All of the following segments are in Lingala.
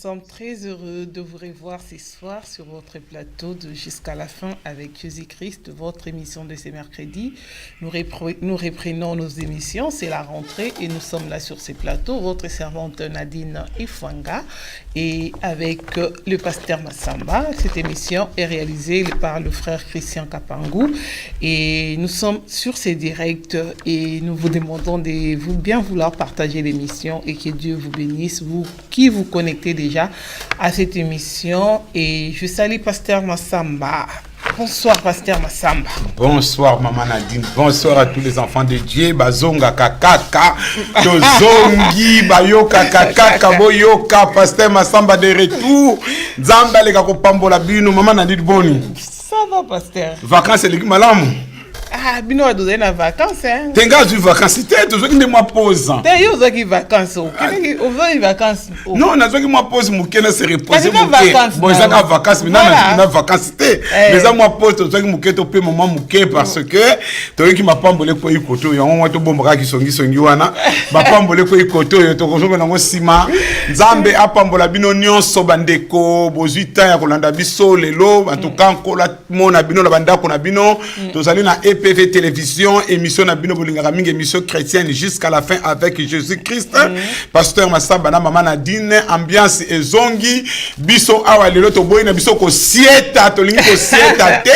sommes très heureux de vous revoir ce soir sur votre plateau de Jusqu'à la fin avec Jésus-Christ, votre émission de ce mercredi. Nous reprenons nos émissions, c'est la rentrée et nous sommes là sur ces plateaux. Votre servante Nadine Ifwanga et avec le pasteur Massamba. Cette émission est réalisée par le frère Christian Kapangou et nous sommes sur ces directs et nous vous demandons de bien vouloir partager l'émission et que Dieu vous bénisse, vous qui vous connectez déjà à cette émission. Et je salue pasteur Massamba. Bonsoir pasteur Massamba. Bonsoir maman Nadine. Bonsoir à tous les enfants de Dieu. Bazonga kakaka, tozongi bayoka kakaka boyoka. Pasteur Massamba de retour. Nzamba leka kopambola bino maman Nadine boni. Ça va pasteur. Vacances les malamu. Ah, bino wa doze na vacances hein. Tenga du vacances te tozoki nde mwa pause. Te yo zoki vacances o. Kile ozo vacances. Non, na zoki mwa pause mukena se reposer muke. Bon ezaka vacances mais na vacances te. Mais za mwa pause tozoki muke to pe moment muke parce que toyoki mapambole ko ikoto yango mwa to bombaka kisongi wana. Mapambole ko ikoto yo to kozoba nango sima. Nzambe apambola bino nyonso bandeko bozuita ya kolanda biso lelo en tout cas nkola mona bino la bandako na bino tozali na EPV télévision émission na bino bolingaka mingi émission chrétienne jusqu'à la fin avec Jésus-Christ. Pasteur Massamba na maman Nadine ambiance ezongi biso awa lelo to boyina biso ko sieta to lingi ko sieta te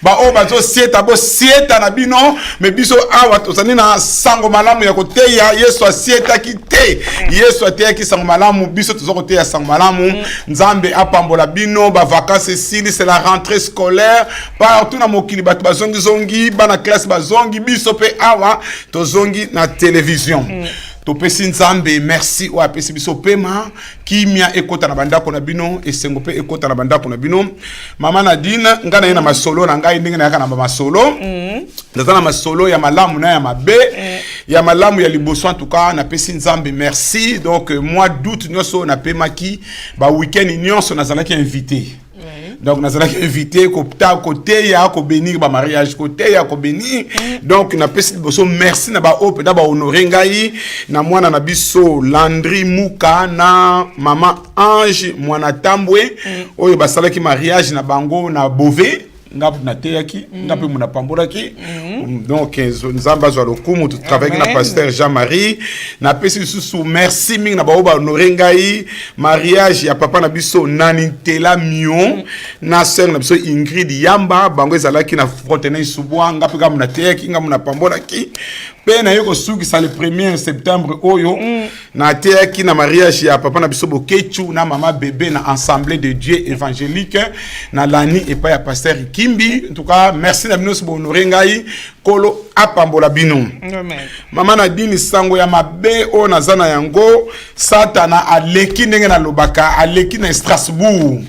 ba o bazo sieta bo sieta na bino mais biso awa to zani na sango malamu ya koteya Yesu asieta ki te Yesu ateya ki sango malamu biso to zo koteya sango malamu nzambe apambola bino ba vacances sili c'est la rentrée scolaire partout na mokili batu bazongi zongi bana classe bazongi biso pe awa to zongi na télévision. Topesi nzambe merci o apesi biso pema kimia ekota na bandako na bino esengo pe ekota na bandako na bino. Mama Nadine ngana yena masolo na ngai ndinga na yaka na masolo ndazana masolo ya malamu na ya mabe ya malamu ya liboso en tout cas na pesi nzambe merci. Donc mois d'août nyoso na pemaki ba week-end nyonso nazalaki invité. Donc nous allons inviter côté ya ko bénir ba mariage côté ya ko bénir. Donc na pesi boso merci na ba ope da ba honorer ngai na mwana na biso Landry Muka na maman Ange mwana Tambwe oyo basalaki mariage na bango na Bové ngap na teyaki ngape muna pambolaki. Donc nzamba zo lokumu tu travaille na pasteur Jean-Marie na pesi sous merci mingi na ba oba honorer ngai mariage ya papa na biso Nanintela Mion na sœur na biso Ingrid Yamba bango ezalaki na Fontenay Subwa ngape ga muna teyaki ngamu na pambolaki pe na yoko suki sa le 1er septembre oyo na teyaki na mariage ya papa na biso Bokechu na mama bébé na Assemblée de Dieu évangélique na lani et pas ya pasteur Kimbi. En tout cas merci na bino so honorer ngai kolo apambola bino. Amen. Mama Nadine sango ya mabe o nazana yango satana aleki ndenge na lobaka aleki na Strasbourg.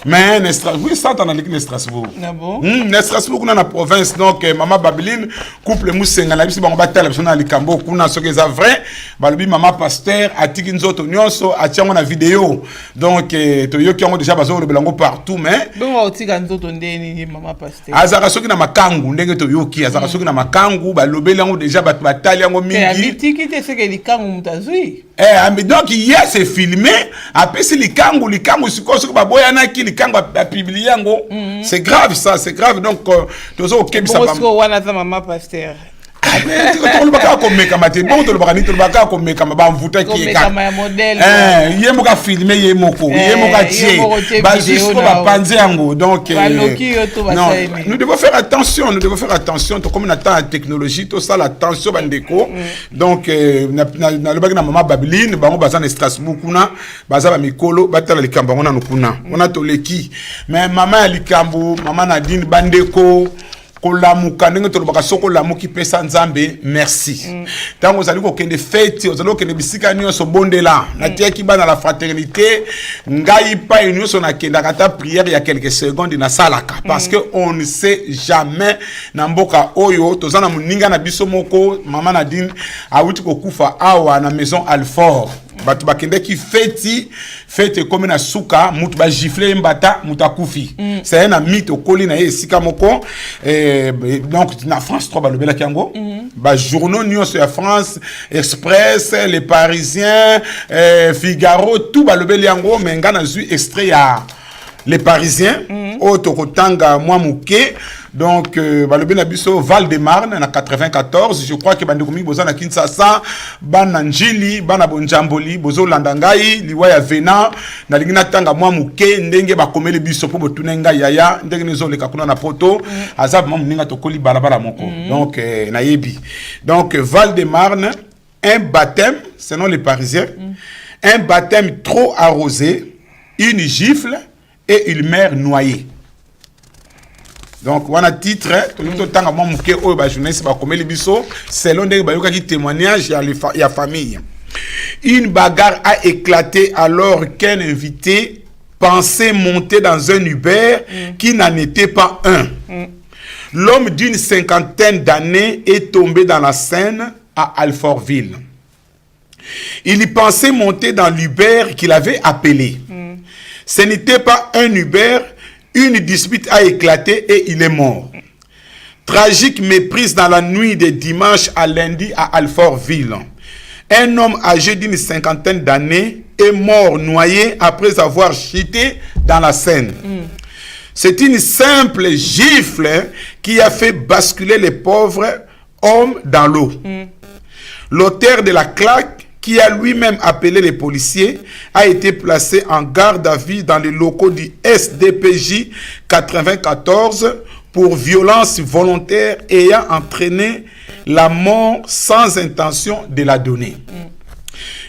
Mais oui, ça t'en a l'équipe de Strasbourg. Ah bon? Strasbourg, on a la province, donc maman Babeline, couple Moussenga, la bise bon bataille, la personne à l'Ikambo, kuna ce que c'est vrai. Balobi maman pasteur, a tikinzo tonyoso, a tiens on a vidéo. Donc toyo qui ont déjà besoin de belango partout, mais. Bon, on tikinzo tondeni maman pasteur. Azara soki na makangu, ndenge toyo ki, azara soki na makangu, balobi lango déjà bataille yango mingi. Et habiti qui te fait que l'Ikambo mutazui. Mais donc hier c'est filmé, après c'est l'Ikambo siko siko baboya na ki l'Ikambo a publié yango. C'est grave ça, c'est grave donc tozo okebisa ba. Bon, wana za maman pasteur. Bon to le bakani to le baka ko meka ba mvuta ki ka modèle yemo ka filmer yemo ka tie ba juste ko ba panze yango donc nous devons faire attention to comme on attend la technologie to ça l'attention bandeko donc na le baka na maman Babeline bango baza na Strasbourg kuna baza ba mikolo batala likambo ngona nokuna on a to leki mais maman ya likambo maman Nadine bandeko kolamuka ndenge tolobaka soko lamuki pesa nzambe merci. Tango ozali ko kende fête ozali ko kende bisika nyonso bondela na tiaki bana la fraternité ngai pa nyonso na kenda kata prière ya quelques secondes na salaka parce que on ne sait jamais na mboka oyo tozana muninga na biso moko maman Nadine awuti ko kufa awa na maison Alfort. Batu bakende qui fête comme na suka mutu ba gifler mbata muta kufi. C'est un mythe au koli na esika moko donc na France 3 ba lobela kiango. Ba journaux nyonso ya France Express, Les Parisiens, Figaro tout ba lobela yango mais nga na zu extrait ya Les Parisiens Otokotanga moi muke. Donc, balobé biso Val-de-Marne, en 94, je crois que Bandekoumi, Boza na Kinshasa, Bananjili, Banabonjamboli, Bozo Landangai, Liwaya Vena, na Lingina Tanga, moi Mouké, Ndenge, Bakomele Biso, pour Botunenga Yaya, Ndenge Nezo, le Kakuna na Poto, Azab, Mam Ninga Tokoli, Balabala Moko. Donc, Nayebi. Donc, Val-de-Marne, un baptême, selon les Parisiens, un baptême trop arrosé, une gifle et une mère noyée. Donc, on a titre, selon des témoignages, il y a famille. Une bagarre a éclaté alors qu'un invité pensait monter dans un Uber qui n'en était pas un. L'homme d'une 50aine d'années est tombé dans la Seine à Alfortville. Il y pensait monter dans l'Uber qu'il avait appelé. Ce n'était pas un Uber. Une dispute a éclaté et il est mort. Tragique méprise dans la nuit de dimanche à lundi à Alfortville. Un homme âgé d'une 50aine d'années est mort noyé après avoir chuté dans la Seine. C'est une simple gifle qui a fait basculer les pauvres hommes dans l'eau. L'auteur de la claque, qui a lui-même appelé les policiers, a été placé en garde à vue dans les locaux du SDPJ 94 pour violence volontaire ayant entraîné la mort sans intention de la donner.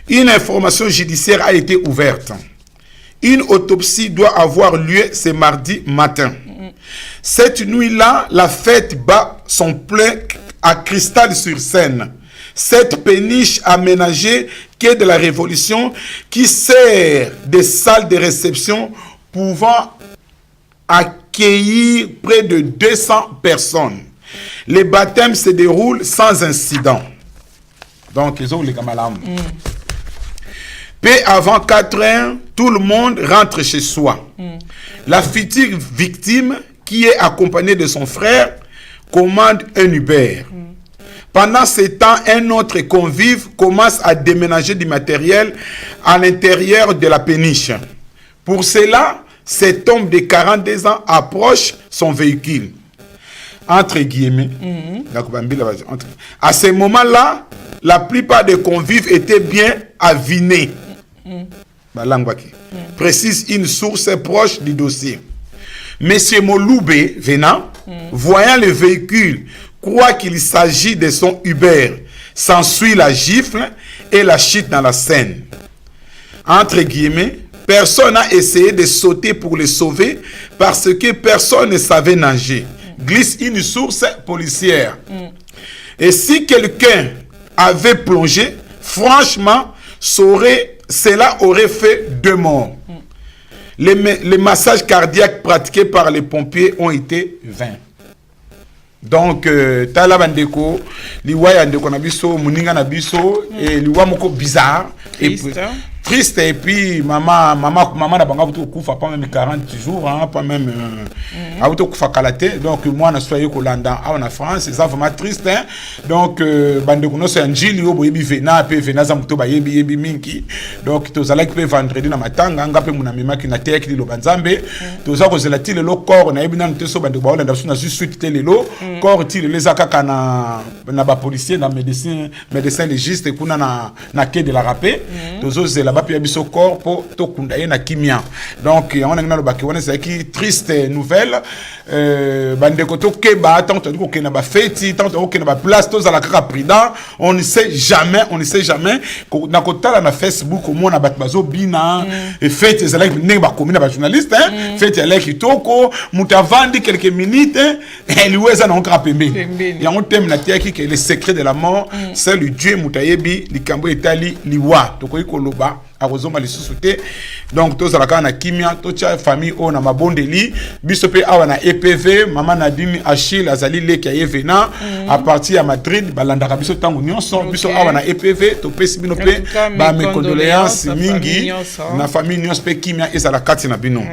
Une information judiciaire a été ouverte. Une autopsie doit avoir lieu ce mardi matin. Cette nuit-là, la fête bat son plein à Cristal-sur-Seine. Cette péniche aménagée qui est de la Révolution, qui sert de salle de réception pouvant accueillir près de 200 personnes. Les baptêmes se déroulent sans incident. Donc, ils ont les camarades. Peu avant 4 heures, tout le monde rentre chez soi. La future victime, qui est accompagnée de son frère, commande un Uber. Pendant ce temps, un autre convive commence à déménager du matériel à l'intérieur de la péniche. Pour cela, cet homme de 42 ans approche son véhicule. Entre guillemets. À ce moment-là, la plupart des convives étaient bien avinés. Précise une source proche du dossier. Monsieur Moloube venant, voyant le véhicule, croit qu'il s'agit de son Uber. S'ensuit la gifle et la chute dans la Seine. Entre guillemets, personne n'a essayé de sauter pour le sauver parce que personne ne savait nager. Glisse une source policière. Et si quelqu'un avait plongé, franchement, cela aurait fait 2 morts. Les massages cardiaques pratiqués par les pompiers ont été vains. Donc, tala bandeko, liwa ya ndeko na biso, muninga na biso, et liwa moko bizarre. Triste, et puis maman na banga buto kufa pas même 40 jours, hein, pas même auto kufa kalate. Donc moi na soyé kolanda en France, c'est vraiment triste, hein. Donc bandeko no c'est Angeli obo yebi vena pe vena za muto ba yebi minki. Donc tozala ki pe vendredi na matanga nga pe muna mema ki na teki lo banzambe. Toza ko zelati le lo corps na yebi na nteso bandeko ba olanda na suite te le lo corps ti le zaka na ba policier na médecin légiste kuna na quai de la rapé. Tozo zela ba pia biso corps po to kunda ye na kimia. Donc on a ngina lo baki wana c'est qui triste nouvelle. Bandeko to keba tant ko ke na ba feti tant ko na ba place to za la kaka prudent. On ne sait jamais na kotala na Facebook mo na bat bazo bina et fete zala ki ba komina ba journaliste hein fete ala ki toko mutavandi quelques minutes et liweza na onka pembe ya on thème na tiaki que le secret de la mort c'est le Dieu mutayebi likambo etali liwa to ko ikoloba akozomba lisusu te. Donc tozalaka na kimia totia famille o na mabondeli biso pe awa na EPV mama Nadine Achille azali leki ayevena à partir à Madrid balandaka biso tango nyonso biso awa na EPV topesi bino pe ba mes condoléances mingi na famille nyonso pe kimia ezala kati na bino.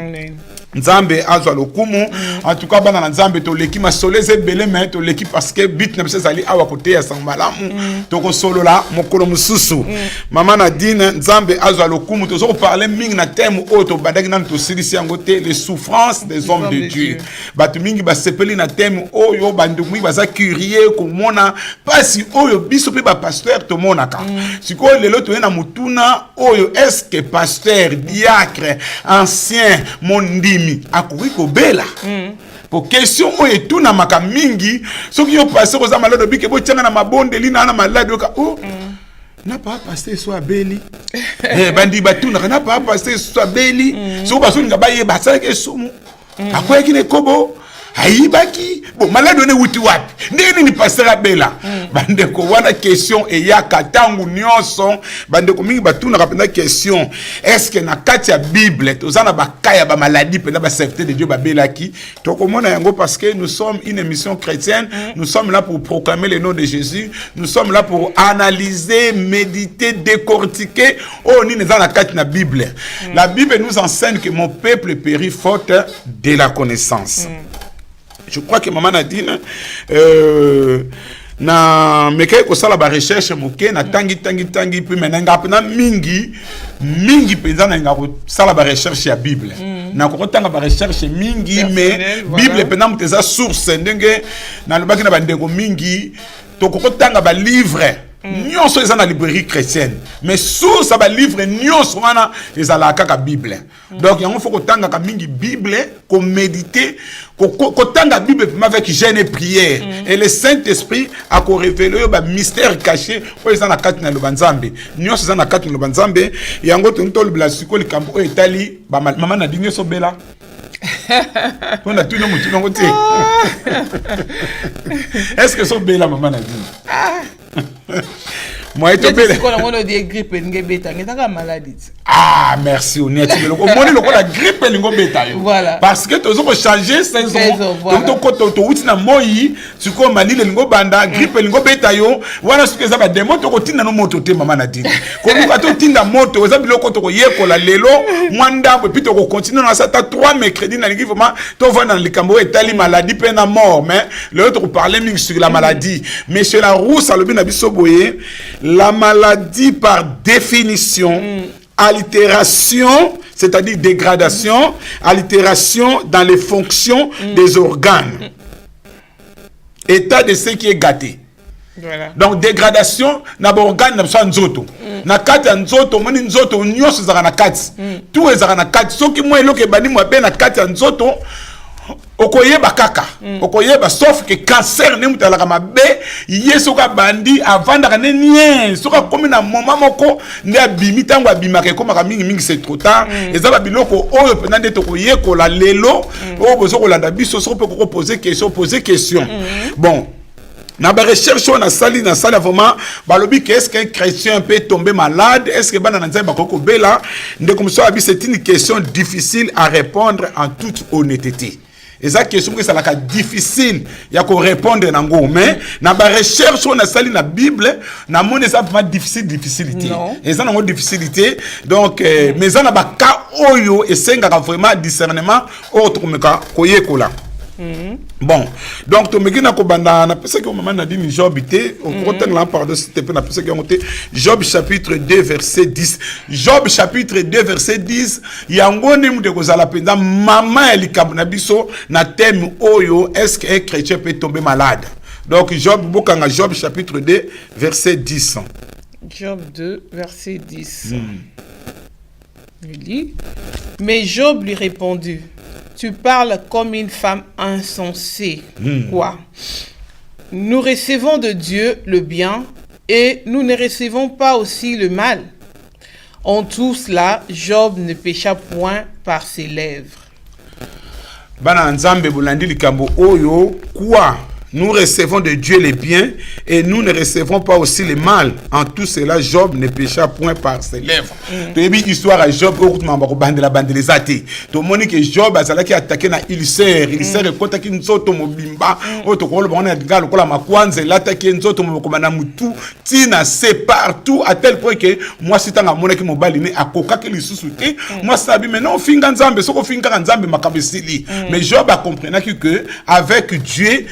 Nzambe azwa lokumu en tout cas bana na Nzambe to leki masoleze belé mais to leki parce que bit na biso zali awa côté ya sangmalamu to ko solo la mokolo mususu mama Nadine Nzambe azwa lokumu to zo parler mingi na thème auto badaki na to silisi yango te les souffrances des hommes de Dieu batu mingi ba sepeli na thème oyo bandu mingi baza curieux ko mona pasi oyo biso pe ba pasteur to monaka siko lelo to na mutuna oyo est-ce que pasteur diacre ancien mondimi akoki kobela pour question oyo tuna maka mingi soki yo passer ko za malade bike bo tianga na mabondeli na malade yo ka na pas passer so abeli bandi batuna na pas passer so abeli so ba so ngaba ye ba sa ke sumu akoyeki ne kobo haibaki bon malade ne wuti wapi ndeni ni passer abela bande ko wana question e ya katangu nyonso bande ko mingi batuna kapenda question est-ce que na kati ya bible tozana bakaya ba maladie pena ba serviteur de Dieu babelaki to komona yango parce que nous sommes une émission chrétienne nous sommes là pour proclamer le nom de Jésus nous sommes là pour analyser méditer décortiquer oh ni na kati na bible la bible nous enseigne que mon peuple périt faute de la connaissance. Je crois que maman Nadine na meke ko sala ba recherche moke na tangi puis maintenant ngapena mingi penza na ngako sala ba recherche ya bible na ko tanga ba recherche mingi mais bible pena muteza source ndenge na lobaki na bandeko mingi to ko tanga ba livre nyonso eza na librairie chrétienne mais source ba livre nyonso wana ezala kaka bible donc yango faut ko tanga ka mingi bible ko méditer ko tanga bible avec jeûne et prière et le Saint-Esprit a ko révéler ba mystère caché o eza na kati na lobanzambe nyonso eza na kati na lobanzambe yango tonto libla siko likambo o etali ba mama na dinyo so bela on a tout le monde tout le côté est-ce que so bela mama na dinyo moi to bela ko na mono de grippe ngebeta ngitaka maladie ah merci honnête le moni le ko la grippe lingo beta yo voilà parce que tozo ko changer saison to uti na moyi siko malile lingo banda grippe lingo beta yo wana siko za ba demo to ko tinda no moto te mama na dini ko luka to tinda moto za biloko to ko yekola lelo mwanda pe to ko continuer na sata 3 mercredi na lingi vraiment to vona na likambo etali maladie pe na mort mais le autre parler mingi sur la maladie monsieur la rousse alobi na biso boye la maladie par définition altération, c'est-à-dire dégradation, altération dans les fonctions des organes. État de ce qui est gâté. Voilà. Donc dégradation na ba organe na so nzoto. Na kati ya nzoto moni nzoto nyonso zaka na kati. Tout ezaka na kati soki mo eloke bani mo be na kati ya nzoto okoyeba kaka okoyeba sauf que cancer ne mutalaka mabe yeso ka bandi avanda ne nien soka komi na moma moko nde abimi tango abimaka komaka mingi c'est trop tard ezaba biloko oyo pena nde tokoyekola lelo o bozo kolanda biso so pe ko poser question bon na ba recherche on a sali vraiment balobi que est-ce qu'un chrétien peut tomber malade est-ce que bana nzamba koko bela nde comme ça c'est une question difficile à répondre en toute honnêteté. Et ça question que ça la difficile ya ko répondre nango mais na ba recherche on a sali na bible na mone ça pas difficulté et ça nango difficulté donc mais ça na ba ka oyo et senga vraiment discernement autre meka koyekola. Bon, donc to mekina ko banda na pesa que maman Nadine Job té au côté là pardon s'il te plaît na pesa que on Job chapitre 2 verset 10. Job chapitre 2 verset 10 yango ne mute ko zala penda maman elikambo na biso na thème oyo est-ce qu'un chrétien peut tomber malade. Donc Job bokanga Job chapitre 2 verset 10. Job 2 verset 10. Il dit mais Job lui répondit tu parles comme une femme insensée. Quoi? Nous recevons de Dieu le bien et nous ne recevons pas aussi le mal. En tout cela, Job ne pécha point par ses lèvres. Bana nzambe bolandi likambo oyo quoi nous recevons de Dieu les biens et nous ne recevons pas aussi le mal. En tout cela, Job ne pécha point par ses lèvres. Tu as vu l'histoire à Job, tout le monde a les athées. Tout le monde que Job a attaqué na Ilser, Ilser est contre qui nous autres mobimba, autre qu'on le a gagné le makwanze, l'attaqué nous autres mokomana mutu, tina c'est partout à tel point que moi si t'as un monnaie qui m'obaline à coca qui lui sous-souté, moi ça dit mais non finga nzambe, soko finga nzambe makabesili. Mais Job a compris que avec Dieu,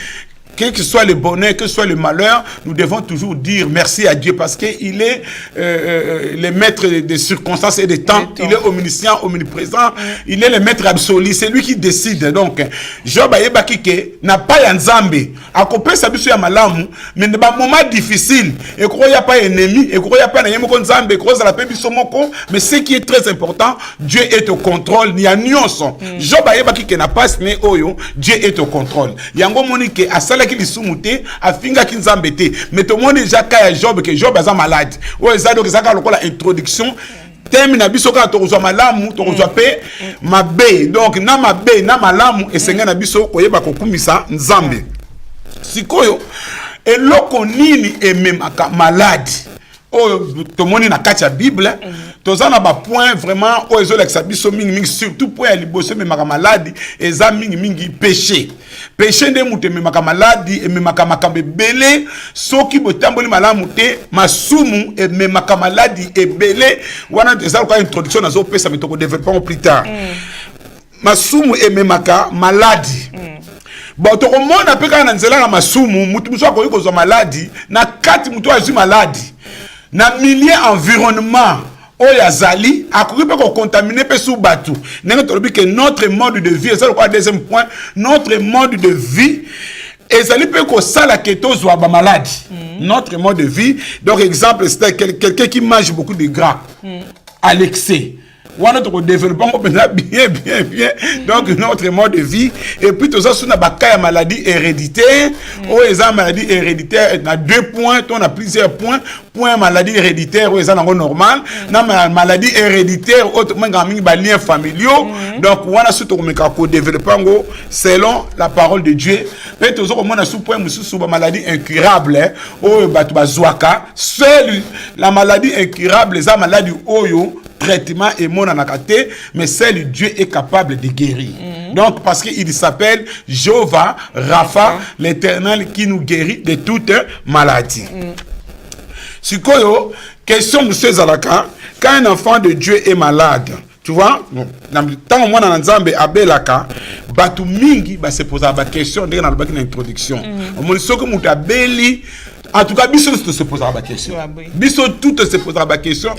quel que soit le bonheur, que soit le malheur, nous devons toujours dire merci à Dieu parce qu'il est le maître des circonstances et des temps. Il est omniscient, omniprésent. Il est le maître absolu. C'est lui qui décide. Donc, Job n'a pas Nzambe. À côté ça biso ya malamu, mais dans un moment difficile, et qu'il n'y a pas ennemi, et qu'il n'y a pas Nzambe, et qu'il y a pas bisomoko, mais ce qui est très important, Dieu est au contrôle. Il y a nuance. Job n'a pas ce oyo, Dieu est au contrôle. Yango monique à qui li sumute afinga kinzambete mais tout le monde déjà kaya Job que Job est malade ou ezado kezaka lokola introduction thème na biso ka to malamu to pe mabe donc na mabe na malamu esenga na biso koyeba kokumisa nzambe sikoyo eloko nini ememaka malade oh tout le monde na kati ya Bible tozana ba point vraiment o ezo l'exa biso mingi surtout point ya liboso me maka maladi eza mingi péché nde mutu ememaka maladi ememaka makambo ebele soki botamboli malamu te masumu ememaka maladi ebele wana eza kwa introduction nazo pesa metoko développement plus tard masumu ememaka maladi bon to komona pe kana nzela na masumu mutu muso akoyi kozwa maladi na kati mutu azwi maladi na milieu environnement oyazali akoki pe ko contaminer pe sous batu nenge tolobi que notre mode de vie c'est le deuxième point notre mode de vie ezali pe ko sala que tozwa ba maladie notre mode de vie donc exemple c'est quelqu'un qui mange beaucoup de gras à l'excès on a développé bien donc notre mode de vie et puis tout ça sur la maladie héréditaire ou les maladies héréditaires on a 2 points on a plusieurs points maladie héréditaire ou les normal na maladie héréditaire autrement lien familiaux donc on a surtout développer selon la parole de Dieu mais tout ça on a sous point sous maladie incurable ou bazwaka seule la maladie incurable les maladies oyo traitement et mon anakate mais seul Dieu est capable de guérir. Donc parce qu'il s'appelle Jéhovah Rapha, l'Éternel qui nous guérit de toute maladie. Sikoyo, question monsieur Zalaka, quand un enfant de Dieu est malade, tu vois, tant moi dans Nzambe abelaka, batu mingi ba se poser la question dès dans la introduction. On me dit que mutabeli en tout cas, biso tout se posera la question. Biso tout se posera la question.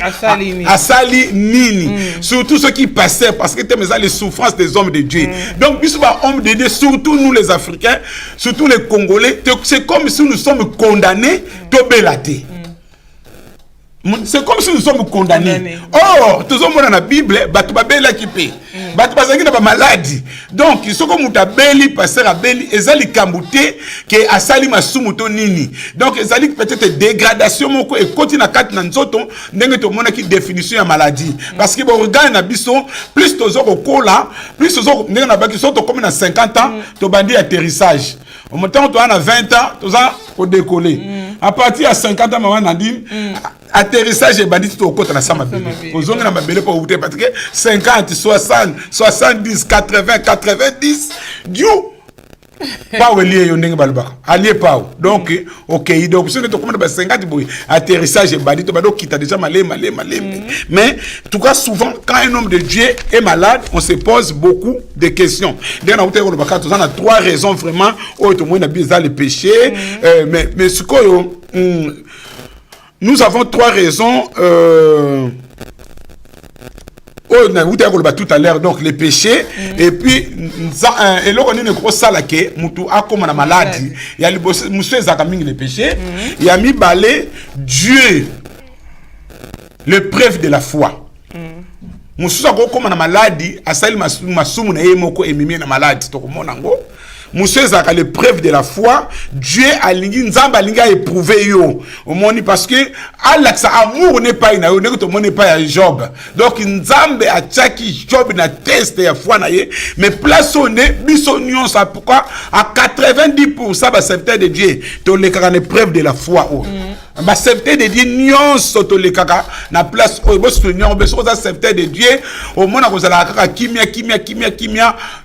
Asali nini. Surtout ceux qui passaient parce que c'est les souffrances des hommes de Dieu. Donc biso ba hommes de Dieu, surtout nous les Africains, surtout les Congolais, c'est comme si nous sommes condamnés to belater. C'est comme si nous sommes condamnés. Or, tout le monde dans la Bible, batu babela qui paie. Batu bazangi na ba maladie. Donc, ils sont comme mutabeli, passer à beli, ezali kambuté, que asali masumuto nini. Donc, ezali peut-être dégradation moko et continue na kat na nzoto, ndenge to mona ki définition ya maladie. Parce que bon regarde na biso, plus tozo kola, plus tozo ndenge na baki soto comme na 50 ans, to bandi atterrissage. Au moment où tu as 20 ans, tu as décoller. À partir de 50 ans, maman Nadine, atterrissage et bandit tout au côté de la sama bébé. Aux hommes, on a belé pour vous parce que 50, 60, 70, 80, 90, Dieu. Pas où lié yondeng balba. Allié pas. Donc, ok, donc si on est au commande de 50 boy, atterrissage et bandit, tu vas donc quitter déjà malé. Mais, en tout cas, souvent, quand un homme de Dieu est malade, on se pose beaucoup de questions. D'ailleurs, on a 3 raisons vraiment où tout le monde a bien le péché. Mais ce que nous avons 3 raisons. Tout à l'heure, donc les péchés, et puis, et là, on a une grosse salle qui est comme la maladie. Il y a les péchés, il y a mis balai Dieu, l'épreuve de la foi. Moussa comme la maladie, à celle masumu na yemoko emimi na maladie, to comme nango. monsieur ezaka l'épreuve de la foi, Dieu alingi nzamba alinga éprouver yo. Au moni parce que Alex amour n'est pas ina yo, n'est pas ya Job. Donc nzambe a tchaki Job na test ya foi na ye, mais place on est biso nyonso pourquoi à 90% ba serviteur de Dieu to le kaka épreuve de la foi o. Ba serviteur de Dieu nyonso to le kaka na place o bo soutenir be so za serviteur de Dieu au mona ko zala kaka kimia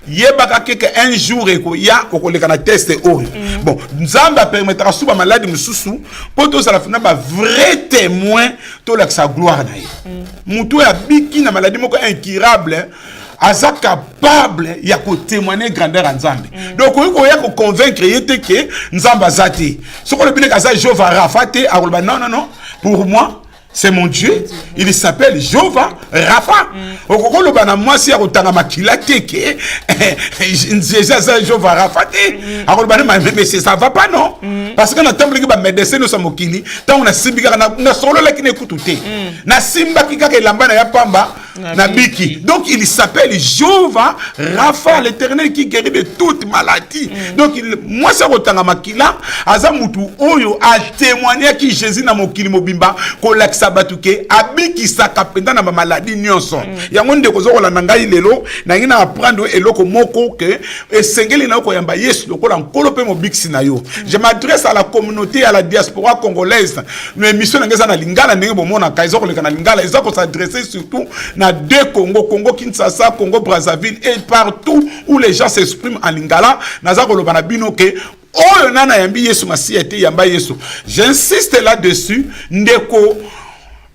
yebaka keke un jour eko ya ko le kana test o. Bon, nzamba permettra suba malade mususu poto ça la fina ba vrai témoin to la sa gloire na ye. Mutu ya biki na maladie moko incurable aza capable ya ko témoigner grandeur à Nzambe. Donc on ya ko convaincre yete que Nzamba azati. Ce qu'on le bine kaza Jova Rafate a non pour moi c'est mon Dieu, il s'appelle Jova Rafa. Okoko lo bana mwasi ya kotanga makila teke. Jésus Jova Rafa te. Akolo bana mais ça va pas non. Parce que na temple ki ba médecin no samokili, tant on a simbika na solo la ki ne kututé. Na simba ki ka lamba na ya pamba na biki. Donc il s'appelle Jova Rafa, l'Éternel qui guérit de toute maladie. Donc moi ça kotanga makila aza mutu oyo a témoigner ki Jésus na mokili mobimba ko sabatuke abiki sakapenda na maladie nyonso yango ndeko zokola na ngai lelo na ngina apprendre eloko moko ke esengeli na ko yamba Yesu lokola nkolo pe mobiksi na yo. Je m'adresse à la communauté, à la diaspora congolaise. Nous émission ngeza na lingala ndenge bomona kaizo ko leka na lingala ils ko s'adresser surtout na deux Congo, Congo Kinshasa, Congo Brazzaville et partout où les gens s'expriment en lingala naza ko lobana bino ke oyo nana yambi Yesu masiete yamba Yesu. J'insiste là-dessus ndeko.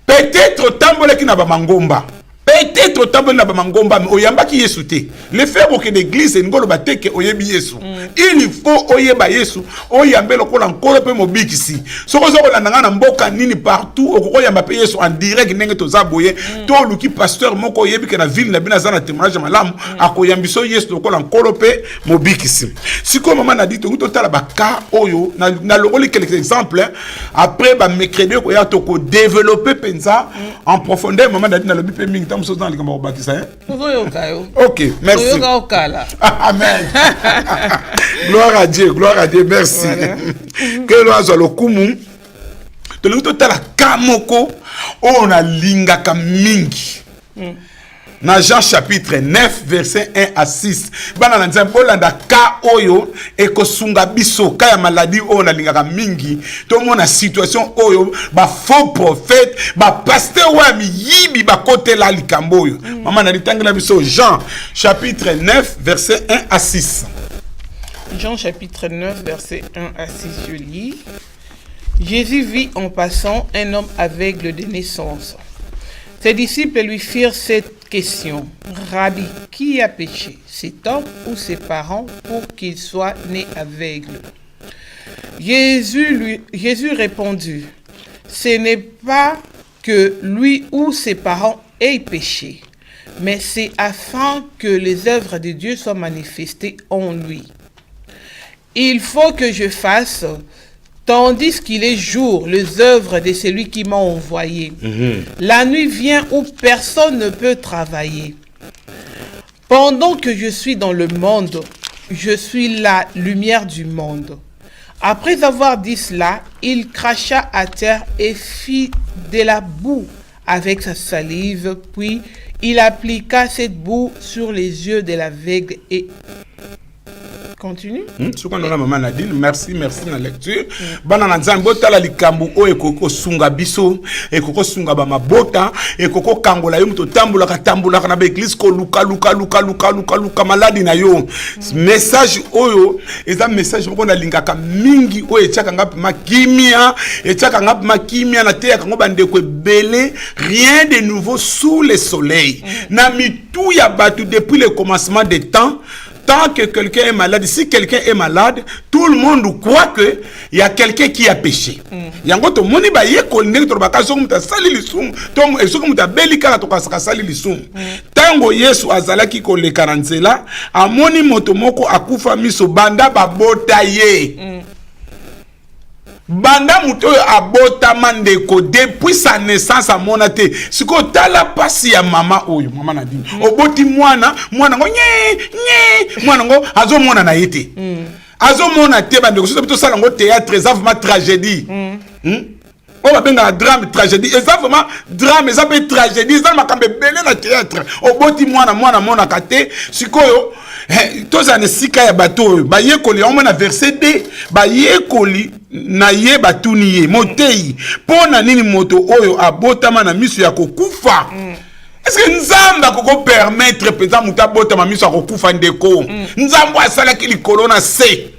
Peut-être tambole ki na ba mangomba. Peut-être tambole na ba mangomba mais oyamba ki Yesu te. Le faire que l'église ngolo bateke oyebi Yesu. Il faut oyeba Yesu, oyambe lokola nkolo pe mobikisi. Soko zoko la na mboka nini partout okoyamba pe Yesu en direct ndenge to zaboye. To luki pasteur moko oyebi ke na ville na bina za na témoignage malamu akoyambiso Yesu lokola nkolo pe mobikisi. Siko mama na dit to tala ba ka oyo na lokoli quelques exemples après ba mercredi ko ya to ko développer penza en profondeur mama na dit na lobi pe mingi tam so dans les kambo bakisa. OK, merci. Amen. Gloire à Dieu, merci. Voilà. Que l'on soit le kumu. De l'autre côté, la kamoko, on a lingaka mingi. Dans Jean chapitre 9, verset 1 à 6. Bana nanza bolanda ka oyo ekosunga biso ka ya maladie on a lingaka mingi. Tout le monde a situation oyo ba faux prophète, ba pasteur wa mi yibi ba côté la likambo yo. Maman na litangela biso Jean chapitre 9, verset 1 à 6. Jean chapitre 9, verset 1 à 6, je lis. Jésus vit en passant un homme aveugle de naissance. Ses disciples lui firent cette question. Rabbi, qui a péché, cet homme ou ses parents, pour qu'il soit né aveugle? Jésus répondit, ce n'est pas que lui ou ses parents aient péché, mais c'est afin que les œuvres de Dieu soient manifestées en lui. Il faut que je fasse, tandis qu'il est jour, les œuvres de celui qui m'a envoyé. La nuit vient où personne ne peut travailler. Pendant que je suis dans le monde, je suis la lumière du monde. Après avoir dit cela, il cracha à terre et fit de la boue avec sa salive, puis il appliqua cette boue sur les yeux de l'aveugle et... Continue. Ce qu'on a maman Nadine, merci na lecture. Bana na nzambo tala likambu o ekoko sunga biso, ekoko sunga ba mabota, ekoko kangola yo muto tambula na ba église ko luka maladi na yo. Message oyo eza message ko na lingaka mingi o etchaka ngap makimia, na te yakango bandeko ebele, rien de nouveau sous le soleil. Na mitu ya batu depuis le commencement des temps. Tant que quelqu'un est malade, si quelqu'un est malade, tout le monde croit que il y a quelqu'un qui a péché. Yango to moni ba yeko ndenge to bakazo muta sali lisum, to esoko muta belika to kasaka sali lisum. Tango Yesu azalaki ko le karanzela, amoni moto moko akufa miso banda babota ye. banda muto abota mandeko depuis sa naissance à monate siko tala pasi ya mama oyo mama Nadine oboti mwana ngo nye mwana ngo azo mona na yete azo mona te bandeko so to sala ngo théâtre ça vraiment tragédie on va benga drame tragédie et ça vraiment drame ça peut tragédie ça makambe belé na théâtre oboti mwana mona kate sikoyo toza ne sika ya bato ba yekoli on na verset 2 ba yekoli na ye batuni ye motei pona nini moto oyo abotama na miso ya kokufa est-ce que nzamba koko permettre peza muta botama miso ya kokufa ndeko nzambo asala ki likolo na se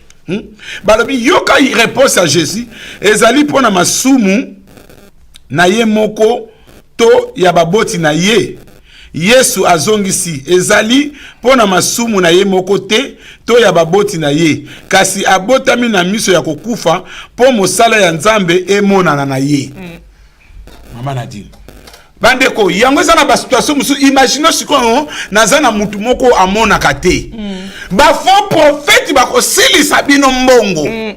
balobi yoka y réponse à Jésus ezali pona masumu na ye moko to ya baboti na ye Yesu azongisi ezali pona masumu na ye moko te to ya baboti na ye kasi abotami na miso ya kokufa po mosala ya Nzambe emonana na ye mama Nadine bandeko yango eza na ba situation musu imagine sikoyo naza na mutu moko amona kate ba faux prophète ba ko silisa bino mbongo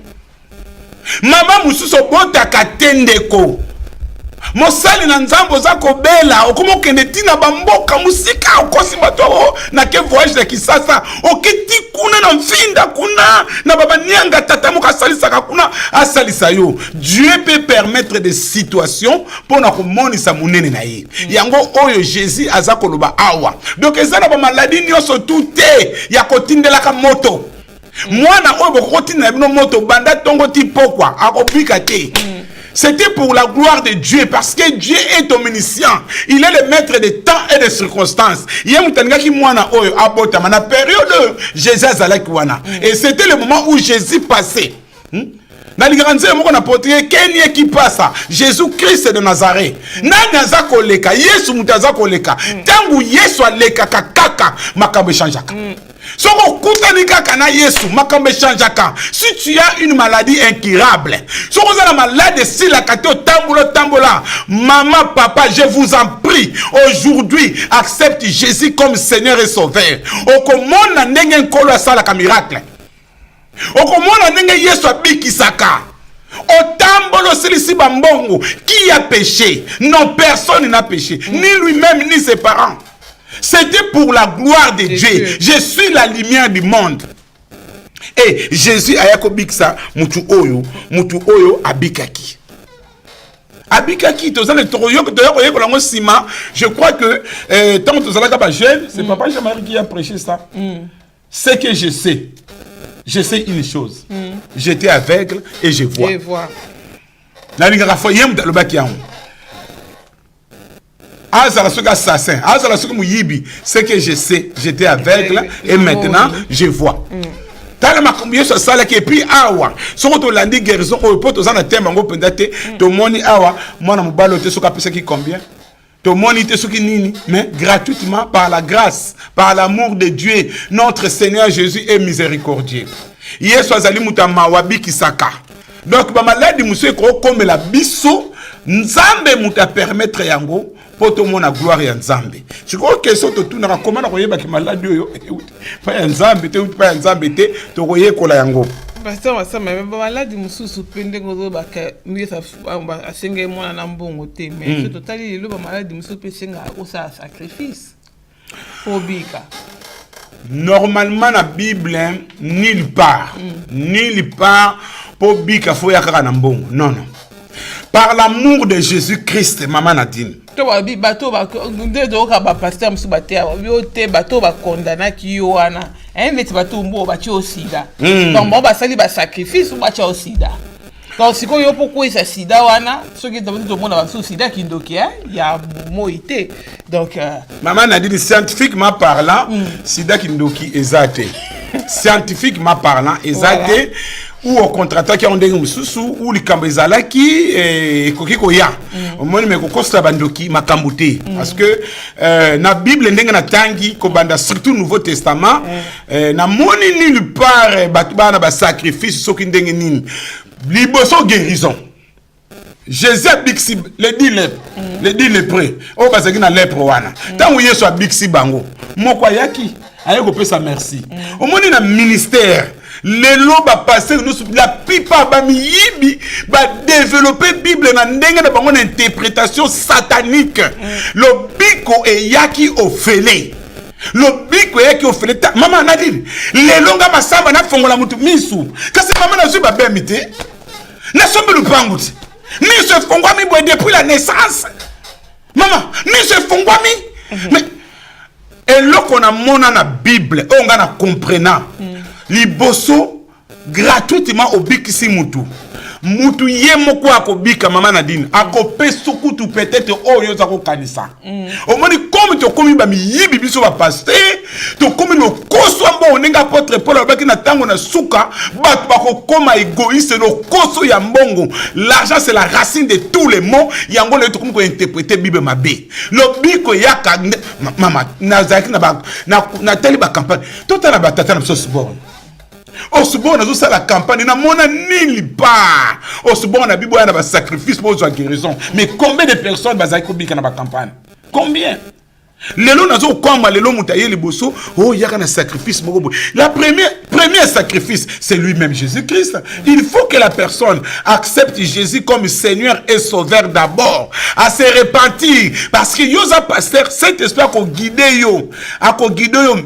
mama mususu bota katendeko mosali na Nzambo za kobela okomo kende tina bamboka musika okosi bato na ke voyage de kisasa okiti kuna na mfinda kuna na baba nianga tata moka salisa kuna asalisa yo. Dieu peut permettre des situations pour na komonisa munene na ye yango oyo Jésus aza koloba awa donc ezana ba maladie nyonso tout ya kotindela ka moto mwana oyo bokotinda bino moto banda tongo ti pokwa akobika te. C'était pour la gloire de Dieu, parce que Dieu est omniscient. Il est le maître des temps et des circonstances. Il y a un qui mwana oyo abotama na période Jésus azalaki wana. Et c'était le moment où Jésus passait. Dans les grandes heures, on a porté Kenya qui passe. Jésus-Christ de Nazareth. Nani azako leka, Yesu mutazako leka. Tangu Yesu aleka kakaka, makambe chanjaka. Si tu as une maladie incurable, si tu as une maladie, si la tambola, maman, papa, je vous en prie, aujourd'hui, accepte Jésus comme Seigneur et Sauveur. Okomona nenge nkolo asala ka miracle. Okomona nenge Yesu abikisaka. Otambolo silisi bambongo, qui a péché? Non, personne n'a péché, ni lui-même, ni ses parents. C'était pour la gloire de Dieu. Je suis la lumière du monde. Et Jésus ayako biksa mutu oyo abikaki. Abikaki to zale toroyo ko lango sima. Je crois que tant que zala ka jeune, c'est papa Jean-Marie qui a prêché ça. C'est que je sais une chose. J'étais aveugle et je vois. Je vois. Na linga fo yem le bakian. C'est que je sais, j'étais aveugle et maintenant je vois. Talama combien ça sala qui puis awa sokoto landi guérison au poto za na temba ngo pendate to moni awa mwana mobalo te soka pesa ki combien to moni te soki nini mais gratuitement par la grâce par l'amour de Dieu notre Seigneur Jésus est miséricordieux. Yesu azali mutama wabi kisaka. Donc ba maladi muso ko comme la biso Nzambe muta permettre yango pour tout le monde la gloire ya Nzambe. Je crois que ça tout na comment na koyeba ki maladi yo pa ya Nzambe te pa ya Nzambe te to koyekola yango. Pasteur ça mais maladi mususu pende ngozo ba ka misa asenge mona na mbongo te mais ce total le ba maladi mususu pesenga ko sa sacrifice. Obika. Normalement la Bible nulle part pour bika fo ya kaka na mbongo. Non. Par l'amour de Jésus-Christ, maman Nadine. Bato ba pasteur musu batea yo te bato ba condamna ki yo wana neti bato mbo ba ti osida donc bon ba sali ba sacrifice ba ti osida donc siko yo pourquoi ça sida wana soki to mona ba sida kindoki ya moité donc maman Nadine scientifiquement parlant sida kindoki ezate scientifiquement parlant ezate ou au contrat qui ont des mususu ou les kambezalaki et kokiko ya omoni me kokosta bandoki makambuté parce que na Bible ndenga na tangi ko banda surtout Nouveau Testament na moni nulle part batubana ba sacrifice soki ndenge nini liboso guérison Jésus bixi le dit lépreux o bazaki na lèpre wana tangu Yesu bixi bango moko yaki aye ko pesa merci omoni na ministère lelo ba passer nous la plupart ba miyibi ba développer Bible na ndenge na bango na interprétation satanique. Le biko e yaki ofele. Le biko e yaki ofele. Maman na dit lelo nga masamba na fongola mutu misu. Kasi maman na zu ba bemite. Na sombe lupanguti. Misu fongwa mi boy depuis la naissance. Maman, misu fongwa mi. Mais et là qu'on a mon na Bible, on a comprenant. Liboso gratuitement au bikisi mutu. Mutu ye moko akobika mama Nadine. Akope sukutu peut-être oyo za ko kanisa. Au moins comme to komi ba mi yibi biso ba pasteur, to komi no koso mbo onenga apôtre Paul abaki na tango na suka, ba ko koma égoïste no koso ya mbongo. L'argent c'est la racine de tous les maux. Yango le to komi ko interpréter Bible mabe. Le biko yaka mama na zaki na teli ba campagne. Tota na ba tata na biso bon. Osubon na zo la campagne na mona nili pas. Osubon na Bible na ba sacrifice pour la guérison. Mais combien de personnes bazaki ko bika na ba campagne? Combien? Lelo nazo kwamba lelo mutaye liboso oh yaka na sacrifice moko. La premier sacrifice c'est lui-même Jésus-Christ. Il faut que la personne accepte Jésus comme Seigneur et Sauveur d'abord, à se repentir parce que yoza pasteur cet esprit a guidé yo,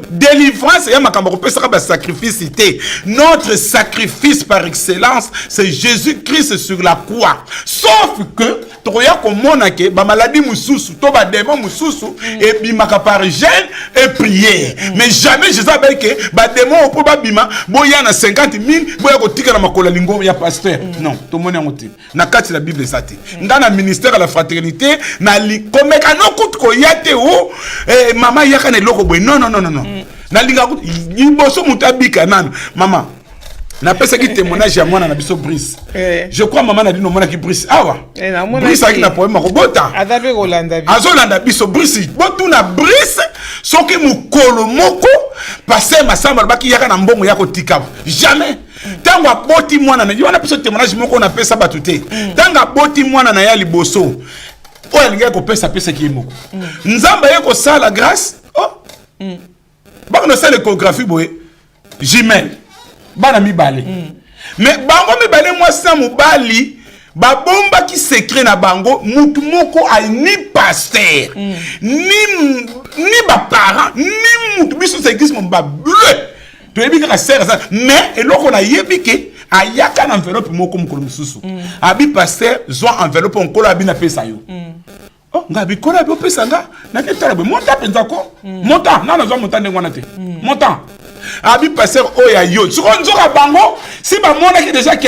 délivrance et makambo ko pesa ba sacrificeité. Notre sacrifice par excellence c'est Jésus-Christ sur la croix. Sauf que toya ko mona ke ba maladie mususu to ba démon mususu et bimaka par jeûne et prière. Mais jamais Jésus a dit que ba démon po ba bima boya na 50 000 boya ko tika na makola lingo ya pasteur. Non, to mona ngoti. Na kati la Bible sati. Ngana ministère à la fraternité na li komeka no kutu ko yate o mama yaka na loko boy. Non. Na linga kutu yiboso mutabika nana. Mama na pesa ki témoignage ya mwana na biso Brice. Je crois maman a dit no mwana ki Brice. Awa. Brice a ki na problème ko bota. Adabe Rolanda biso. Azolanda biso Brice. Botu na Brice soki mukolo moko passer masamba baki yaka na mbongo yako tika. Jamais. Tanga boti mwana na yona biso témoignage moko na pesa batute. Tanga boti mwana na ya liboso. O alinga ko pesa ki moko. Nzamba yeko sala grâce. Oh. Bako no sala échographie boye. Jimel. Bana mibale. Mais bango mibale moi sa mobali ba bomba ki secret na bango mutu moko a ni pasteur ni ba parent ni mutu biso c'est église mon ba bleu to yebi ka sert ça mais eloko na yebi ke ayaka na enveloppe moko mukolo mususu abi pasteur zo enveloppe onkola abi na pesa yo oh ngabi kola abi pesa nga na ketala be monta penza ko monta na zo monta ndengwana te monta abi passer oya yo nzoka bango si ba mona ki déjà que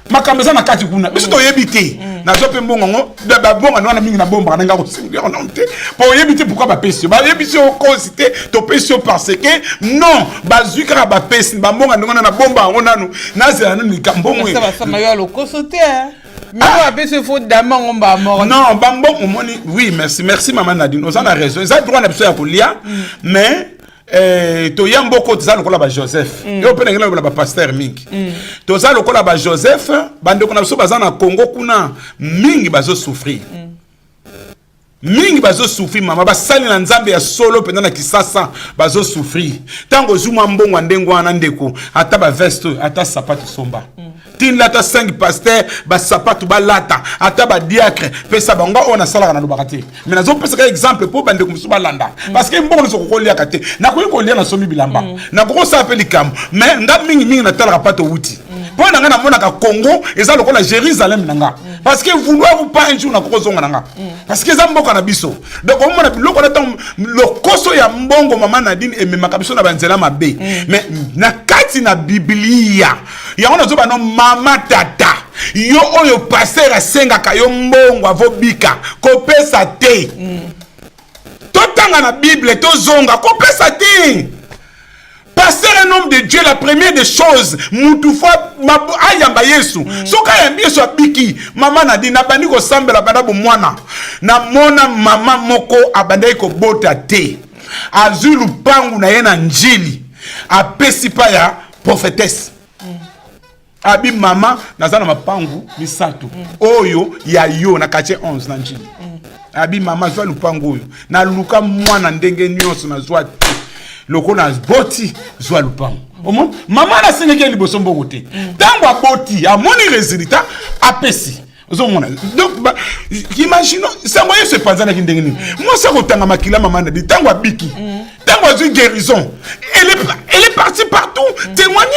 makameza na kati kuna biso to yebite na zo pe mbongo ngo ba bonga na mingi na bomba na nga ko singi on onte pour yebite pourquoi ba pesi ba yebite o cosité to pesi parce que non ba zuka ba pesi ba mbonga ndongona na bomba onanu na zela na mbongo ça va ça mayo lo kosote mais on appelle ce faute d'amant on va mort non bambo on moni oui merci maman Nadine on a raison ça droit na biso ya kolia mais to yamboko toza lokola ba Joseph yo pe ngela ba pasteur mingi toza lokola ba Joseph bande ko na biso baza na Congo kuna mingi bazo souffrir mingi bazo souffrir mama basali na nzambe ya solo penda na kisasa bazo souffrir tango zuma mbongo ndengo na ndeko ata ba veste ata sapato somba tin lata 5 pasteur ba sapato ba lata ata ba diacre pesa bango ona sala na lobakate mais nazo pesa ka exemple pour bande ko musuba landa parce que mbongo so ko lia kate na ko lia na somi bilamba na ko sa apeli kam mais nga mingi na tala pato wuti po na nga na mona ka Congo eza lokola Jérusalem nanga parce que vouloir ou pas un jour na ko zonga nanga parce que za mboka na biso donc on mona biloko na tam le koso ya mbongo mama Nadine et memaka biso na banzela mabe mais na kati na Biblia ya ona zo ba no mama tata yo oyo passer asenga ka yo mbongo avobika ko pesa te totanga na Bible to zonga ko pesa te. Passer un homme de Dieu, la première des choses, Moutoufa, Ayamba Yesu, Soka Yesu Abiki, Maman Nadine, Nabani ko sambela badabo mwana, na mona mama moko abandai ko bota te, azulu pangu na yena njili, apesi pa ya prophétesse. Abi mama, nazana mapangu, misato, oyo, ya yo, na kache 11 na njili. Abi mama, zwa lupangu oyo, na luka mwana ndenge nyonso na zwa te. Loko na boti zwa lupango Maman na singa ki liboso mbongo te. Tango aboti, a moni résultat, apesi. Donc, imaginons, ça moyen se passe dans la guindénie. Moi, ça retanga makila maman na dit, tango abiki. Tango a une guérison. Elle est partie partout, témoigner.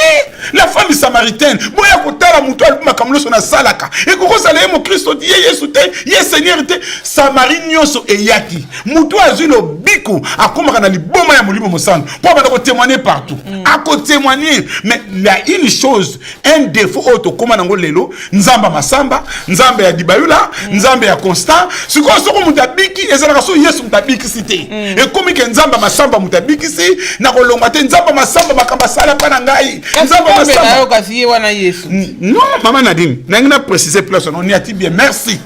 La femme samaritaine, boya kotala muto aluma kamulo sona salaka. Et koko salaye mo Christ dit Yesu te, ye Seigneur te, Samari nyoso eyaki. Muto azulo biku, akoma na liboma ya molimo mosano. Pour ba témoigner partout. À témoigner, mais il y a une chose, un défaut auto koma nango lelo, nzamba masamba, nzamba ya dibayula, nzamba ya constant. Siko soko mutabiki, ezalaka so Yesu mutabiki cité. Et comme que nzamba masamba mutabiki si, na kolonga te nzamba masamba makamba sala pa na ngai. Nzamba masamba non, maman Nadine, n'a précisé plus on y a bien merci.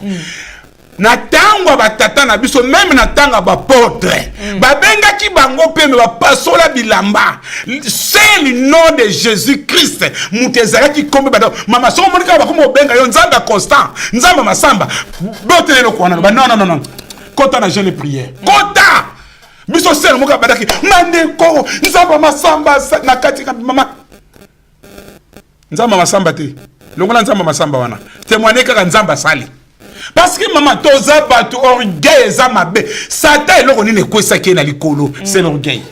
Na tango batata na biso même na tango ba porte. Ba benga ki bango pe me ba pasola bilamba. C'est le nom de Jésus-Christ. Mutezara ki kombe bado. Mama so monika ba komo benga yo nzamba constant. Nzamba masamba. Bote le kwana. Ba non. Kota na jeune prière. Kota. Biso sel moka badaki. Mande ko nzamba masamba na kati ka mama. Nzamba masamba te. Longola nzamba masamba wana. Témoigner kaka nzamba sali. Parce que maman toza batu orgueil za mabe. Satan eloko nini kwesaki na likolo, c'est l'orgueil.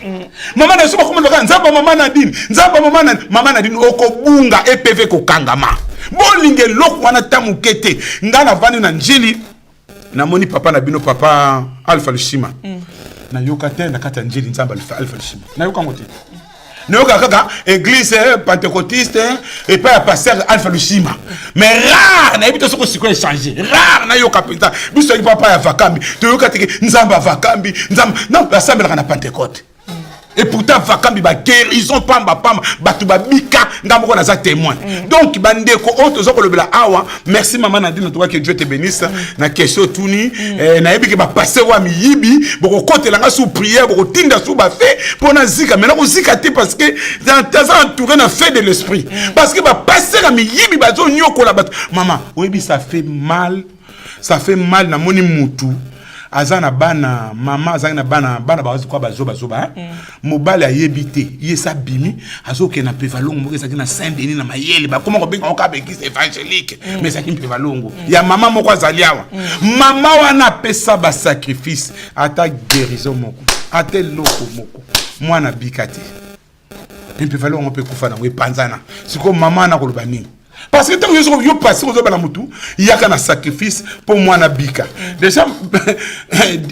Maman na soba comme loka nzamba maman Nadine. Nzamba maman Nadine okobunga EPV ko kangama. Bolinge loko wana tamukete. Ngana vani na njili na moni papa na bino papa Alpha Lushima. Na yoka te na kata njili nzamba Alpha Lushima. Na yoka ngote. Nous avons église pentecôtiste et pas pasteur Alpha Lushima. Mais rare, n'a pas de ce qu'on changé. Rare, n'a pas de ce qu'on a papa à Vakambi. Tu as dit que nous avons Vakambi. Non, la salle est Pentecôte. Et pourtant, Vakambi va guérison, pamba, batuba bika, n'amoko na za témoin. Donc, bandeko, autres ont le bla awa. Merci maman Nadine, toi que Dieu te bénisse. Na question touni, na yebi que ba passer wa mi yibi, boko kote langa sous prière, boko tinda sous ba fait pour na zika. Maintenant, on zika te parce que t'as entouré na fait de l'esprit. Parce que ba passer la mi yibi ba zo nyoko la bat. Maman, oui, ça fait mal. Ça fait mal na moni mutu. Azana bana mama azana bana bazo kwa bazoba mobali ayebite yesa bimi azoke na pevalongo moko ezaki na Saint-Denis na mayele ba comment ko ka bekise évangélique mais ça qui pevalongo ya mama moko azali awa mama wana pesa ba sacrifice ata guérison moko ata loko moko mwana bikati pevalongo pe kufa na we panzana siko mama na koloba nini. Parce que tant que je passe aux hommes à Moutou, il y a qu'un sacrifice pour moi na bika. Déjà,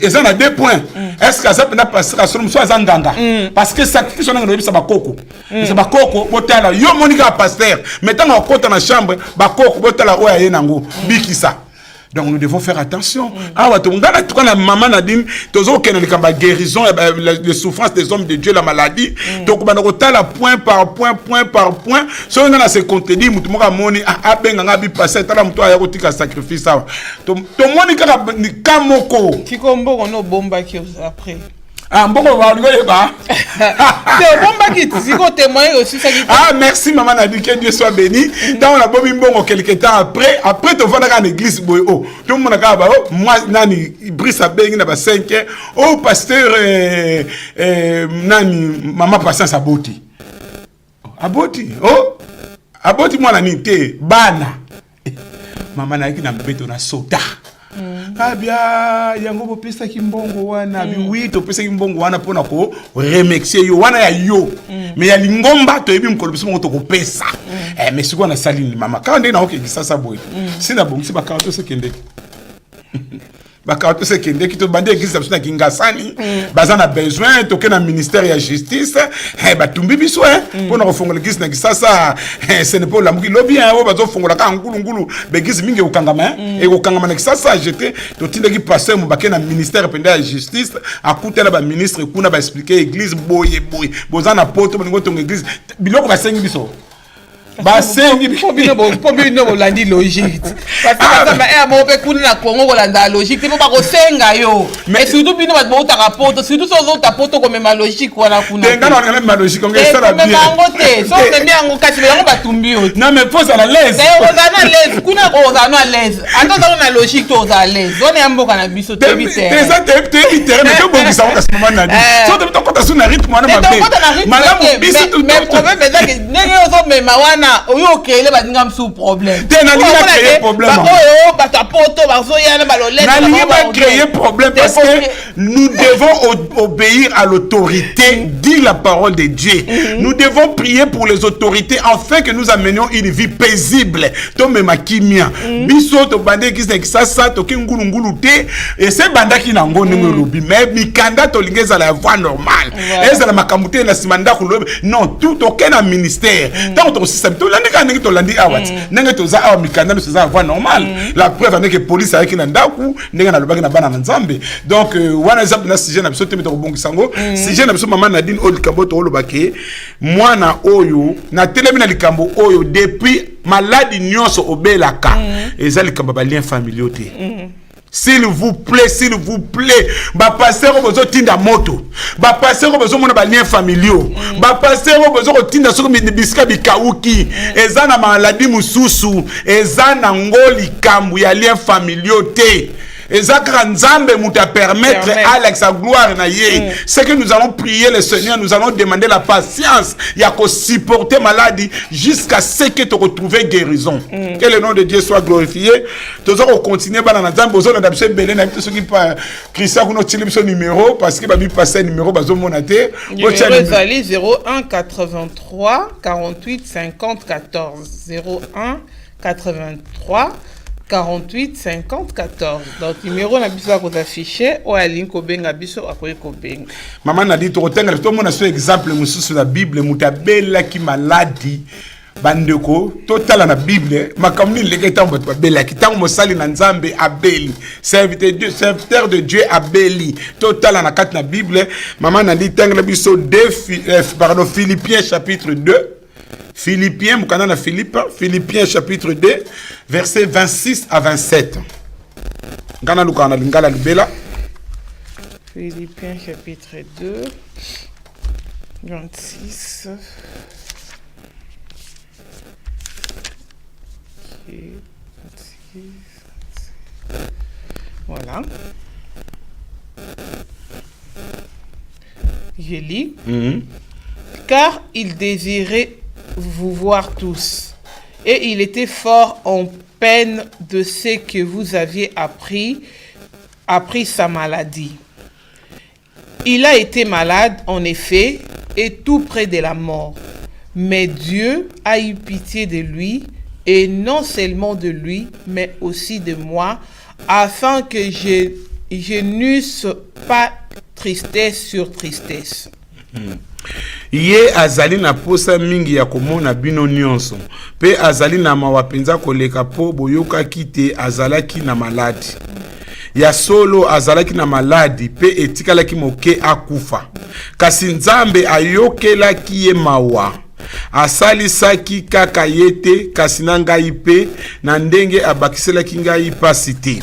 ils en a 2 points. Est-ce que ça peut pas passer à son soit Zanganga? Parce que sacrifice on a le ça va coco. Ça va coco, botala yo monika pasteur. Maintenant on compte dans la chambre, ba coco botala oya yenango, biki ça. Donc nous devons faire attention. Ah ouais, tout la maman Nadine, tous autres qui ont guérison, les souffrances des hommes de Dieu, la maladie. Donc on a la point par point. Si on a ce contenu, nous avons moni ah ben on a bi passer, t'as la muto a rotika sacrifice ça. Tout le monde ni kamoko. Qui combo on a bomba qui après. Ah bon on va rigoler ba. C'est bomba qui ziko témoin aussi ça qui. Ah merci maman Nadine, que Dieu soit béni. Dans on a bobi mbongo quelque temps après tu vas dans l'église boy oh. Tout le monde a ba oh moi nani Brice abengi na ba 5 oh pasteur nani maman patience aboti. Aboti oh aboti moi nani te bana. Maman na ki na mbeto na soda. Abia yango bo pesa kimbongo wana bi oui to pesa kimbongo wana pona ko remercier yo wana ya yo mais ya lingomba to ebi mkolo biso to ko pesa mais siko na sali mama ka ndé na oke kisasa boy sina bongisi ba kato se kende bakato se kende ki to bande église na kingasani bazana besoin to ke na ministère ya justice batumbi biso pona ko fongola église na kisasa ce n'est pas la muki lobby o bazo fongola ka ngulu begizi mingi ukangama e ukangama na kisasa jeté to tinde ki passer mo bakena ministère penda ya justice akutela ba ministre kuna ba expliquer église boye bozana poto ngo to église biloko ba sengi biso basengi po bino bolandi logique parce que ça est mo pe kuna na Congo bolanda logique te ba ko senga yo mais surtout bino ba bota rapport surtout so ta poto ko même logique wala kuna tenga na même logique on ça la bien so te bien ngo kasi ba batumbi yo non mais faut à l'aise on est à l'aise kuna ko on est à l'aise ando na logique to à l'aise on est mboka na biso te bité ça te iter mais to bongi ça kasi maman na dit so te to kota sur na rythme wana mabe malamu biso tout mais problème est que nenge ozo me mawana oyo créer ba dinga sous problème te na linga créer problème ba oyo ba ta poto ba zo yana ba lo na linga ba créer problème parce que nous devons obéir à l'autorité, dit la parole de Dieu. Nous devons prier pour les autorités afin que nous amenions une vie paisible. Tome makimia. Biso to bande ki se sasa to kingulu ngulu te et c'est banda ki nango nengo lobi mais mikanda to lingeza la voie normale. Et ça la makamute na simanda kulo non tout aucun ministère. Tant to système to landi ka ngi to landi awat. Nenge to za awa mikanda no za voie normale. La preuve est que police avec na ndaku ndenga na lobaki na bana na nzambe. Donc wana exemple na sujet na biso te metoko bongi sango sujet na biso maman Nadine o likambo to lobaki mwana oyo na telemi na likambo oyo depuis maladi nyonso obelaka eza likambo ba lien familiaux te. S'il vous plaît, ba passer au besoin tinda moto, ba passer au besoin mona ba lien familiaux, ba passer au besoin tinda soko biska bikauki, eza na maladie mususu, eza na ngoli kambu ya lien familiaux te. Et ça Nzambe nous permettre à sa gloire na ye. C'est que nous allons prier le Seigneur, nous allons demander la patience, il y a qu'à supporter maladie jusqu'à ce que tu retrouves guérison. Que le nom de Dieu soit glorifié. Nous allons continuer dans Nzambe, nous allons d'abord belé na ceux qui pas Christian nous tire son numéro parce que ba bi passer numéro bazo monaté. Numéro 01 83 48 50 14 01 83 48 50 14. Donc numéro na biso ko affiché o aline ko benga biso akoye ko benga. Maman na dit to tenga to mona so exemple mususu la Bible mutabela ki maladi bandeko total na Bible makamni leke tambo babela ki tango mosali na Nzambe Abeli serviteur de Dieu Abeli total na kat na Bible maman na dit tenga biso Philippiens chapitre 2 Philippiens, Philippiens chapitre 2, versets 26 à 27. Philippiens chapitre 2, 26. Voilà. Je lis. Car il désirait vous voir tous, et il était fort en peine de ce que vous aviez appris sa maladie. Il a été malade, en effet, et tout près de la mort. Mais Dieu a eu pitié de lui, et non seulement de lui, mais aussi de moi, afin que je n'eusse pas tristesse sur tristesse. Ye azali na posa mingi ya komona bino nyonso pe azali na mawapenza koleka po boyoka kite azalaki na maladi ya solo azalaki na maladi pe etikalaki moke akufa kasi Nzambe ayokelaki ye mawa asalisaki kaka yete kasi na ngai pe na ndenge abakiselaki ngai pasi te.